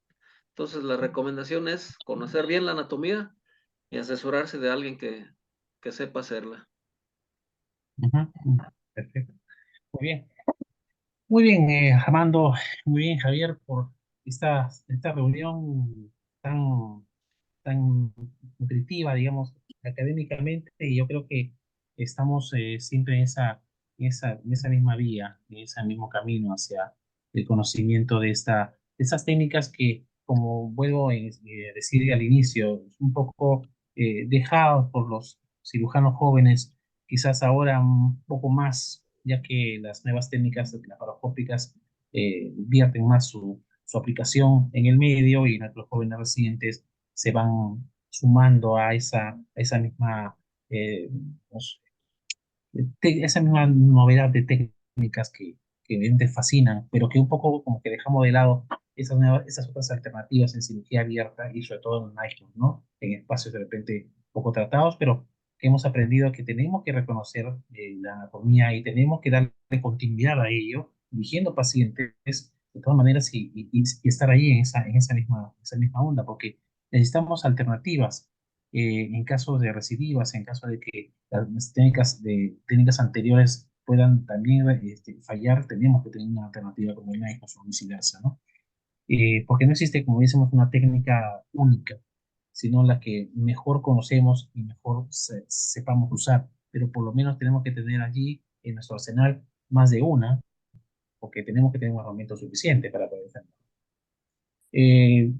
Entonces, la recomendación es conocer bien la anatomía y asesorarse de alguien que sepa hacerla. Ujú, perfecto. Muy bien. Muy bien, Armando, muy bien, Javier, por esta reunión tan, tan nutritiva, digamos, académicamente, y yo creo que estamos siempre en esa misma vía, en ese mismo camino hacia el conocimiento de estas técnicas que, como vuelvo a decir al inicio, es un poco dejado por los cirujanos jóvenes, quizás ahora un poco más, ya que las nuevas técnicas laparoscópicas vierten más su aplicación en el medio y nuestros jóvenes residentes se van sumando a esa misma, eh, pues, esa misma novedad de técnicas que evidentemente fascinan, pero que un poco como que dejamos de lado esas otras alternativas en cirugía abierta y sobre todo en ICON, ¿no? En espacios de repente poco tratados, pero que hemos aprendido que tenemos que reconocer la anatomía y tenemos que darle continuidad a ello, eligiendo pacientes de todas maneras y estar ahí esa misma onda, porque necesitamos alternativas en caso de recidivas, en caso de que las técnicas anteriores puedan también fallar, tenemos que tener una alternativa como el NICOS o viceversa, ¿no? Porque no existe, como decimos, una técnica única, sino la que mejor conocemos y mejor sepamos usar, pero por lo menos tenemos que tener allí en nuestro arsenal más de una, porque tenemos que tener un armamento suficiente para poder defender.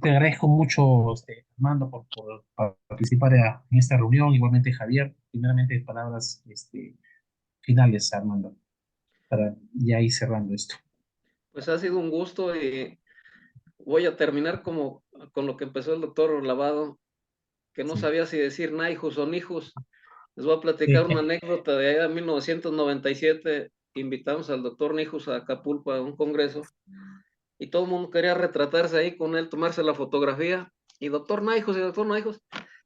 Te agradezco mucho, Armando, por participar en esta reunión. Igualmente, Javier, primeramente palabras finales, Armando, para ya ir cerrando esto. Pues ha sido un gusto y voy a terminar con lo que empezó el doctor Lavado, que no Sí. sabía si decir Naijus o Nijus. Les voy a platicar una Sí. anécdota de allá de 1997. Invitamos al doctor Nijus a Acapulco a un congreso y todo el mundo quería retratarse ahí con él, tomarse la fotografía. Y doctor Naijus,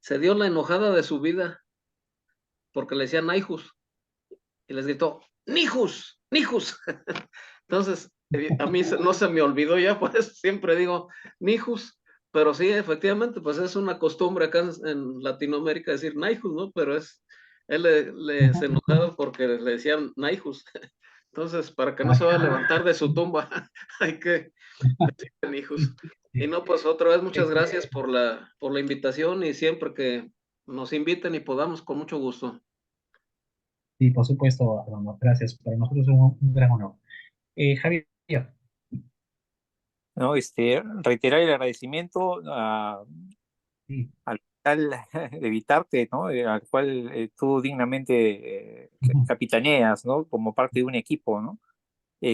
se dio la enojada de su vida porque le decían Naijus y les gritó, Nijus, Nijus. Entonces, a mí no se me olvidó ya, pues siempre digo Nijus, pero sí, efectivamente, pues es una costumbre acá en Latinoamérica decir Naijus, ¿no? Pero se enojaba porque le decían Naijus. Entonces, para que no se vaya a levantar de su tumba, hay que decirle Nijus. Y no, pues otra vez muchas gracias por la invitación y siempre que nos inviten y podamos, con mucho gusto. Sí, por supuesto, Armando, gracias. Para nosotros es un gran honor. Javier, ¿No? Reiterar el agradecimiento sí, al hospital de Vitarte, ¿no? Al cual tú dignamente ujú, capitaneas, ¿no? Como parte de un equipo, ¿no?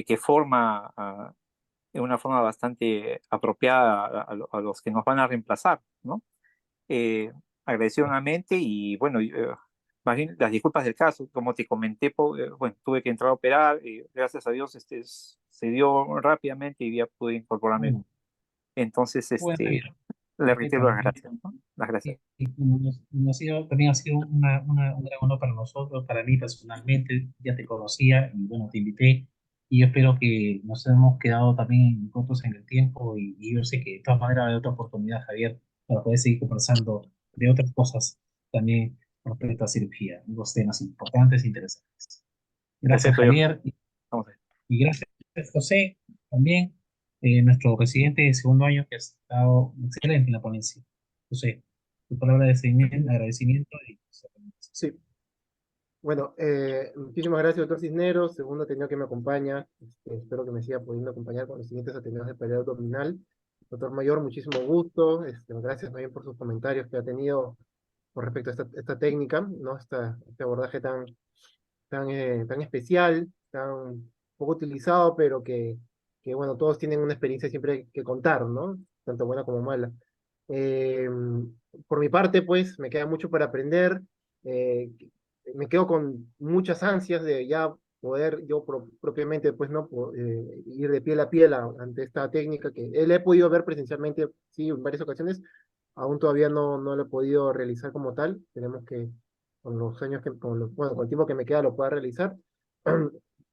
que forma de una forma bastante apropiada a los que nos van a reemplazar, ¿no? Agradecido nuevamente y bueno, más bien las disculpas del caso, como te comenté, bueno, tuve que entrar a operar, gracias a Dios se dio rápidamente y ya pude incorporarme. Entonces, Bueno, le reitero las perfecto. gracias, ¿no? Las gracias. También ha sido un gran honor para nosotros, para mí personalmente, ya te conocía y bueno, te invité y yo espero que nos hemos quedado también cortos en el tiempo y yo sé que de todas maneras hay otra oportunidad, Javier, para poder seguir conversando de otras cosas también respecto a cirugía, dos temas importantes e interesantes. Gracias, Perfecto, yo. Javier, Vamos a ver. y gracias, José, también, nuestro presidente de segundo año, que ha estado excelente en la ponencia. José, tu palabra de agradecimiento y Sí. Bueno, muchísimas gracias, doctor Cisneros, segundo ateneo que me acompaña. Espero que me siga pudiendo acompañar con los siguientes ateneos de paridad abdominal. Doctor Mayor, muchísimo gusto. Gracias también por sus comentarios que ha tenido con respecto a esta técnica, ¿no? Este abordaje tan especial, tan poco utilizado, pero que, bueno, todos tienen una experiencia siempre que contar, ¿no? Tanto buena como mala. Eh, por mi parte, pues, me queda mucho para aprender. eh, Me quedo con muchas ansias de ya poder yo propiamente, pues, ¿no? Ir de piel a piel ante esta técnica que él he podido ver presencialmente, sí, en varias ocasiones. Aún todavía no lo he podido realizar como tal. Tenemos que con los años bueno, con el tiempo que me queda lo pueda realizar.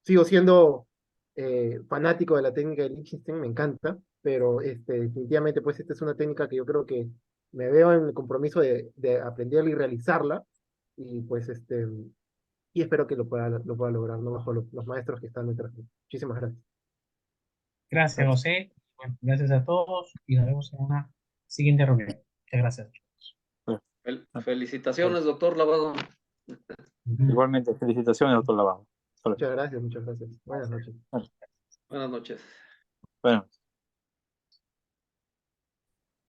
Sigo siendo fanático de la técnica de Liechtenstein, me encanta, pero definitivamente pues esta es una técnica que yo creo que me veo en el compromiso de aprenderla y realizarla, y pues y espero que lo pueda lograr, ¿no? Bajo los maestros que están detrás. Muchísimas gracias. gracias, José. Bueno, gracias a todos y nos vemos en una siguiente reunión. Muchas gracias. Felicitaciones, doctor Lavado. Igualmente, felicitaciones, doctor Lavado. Muchas gracias, muchas gracias. Buenas noches. Buenas noches. Bueno.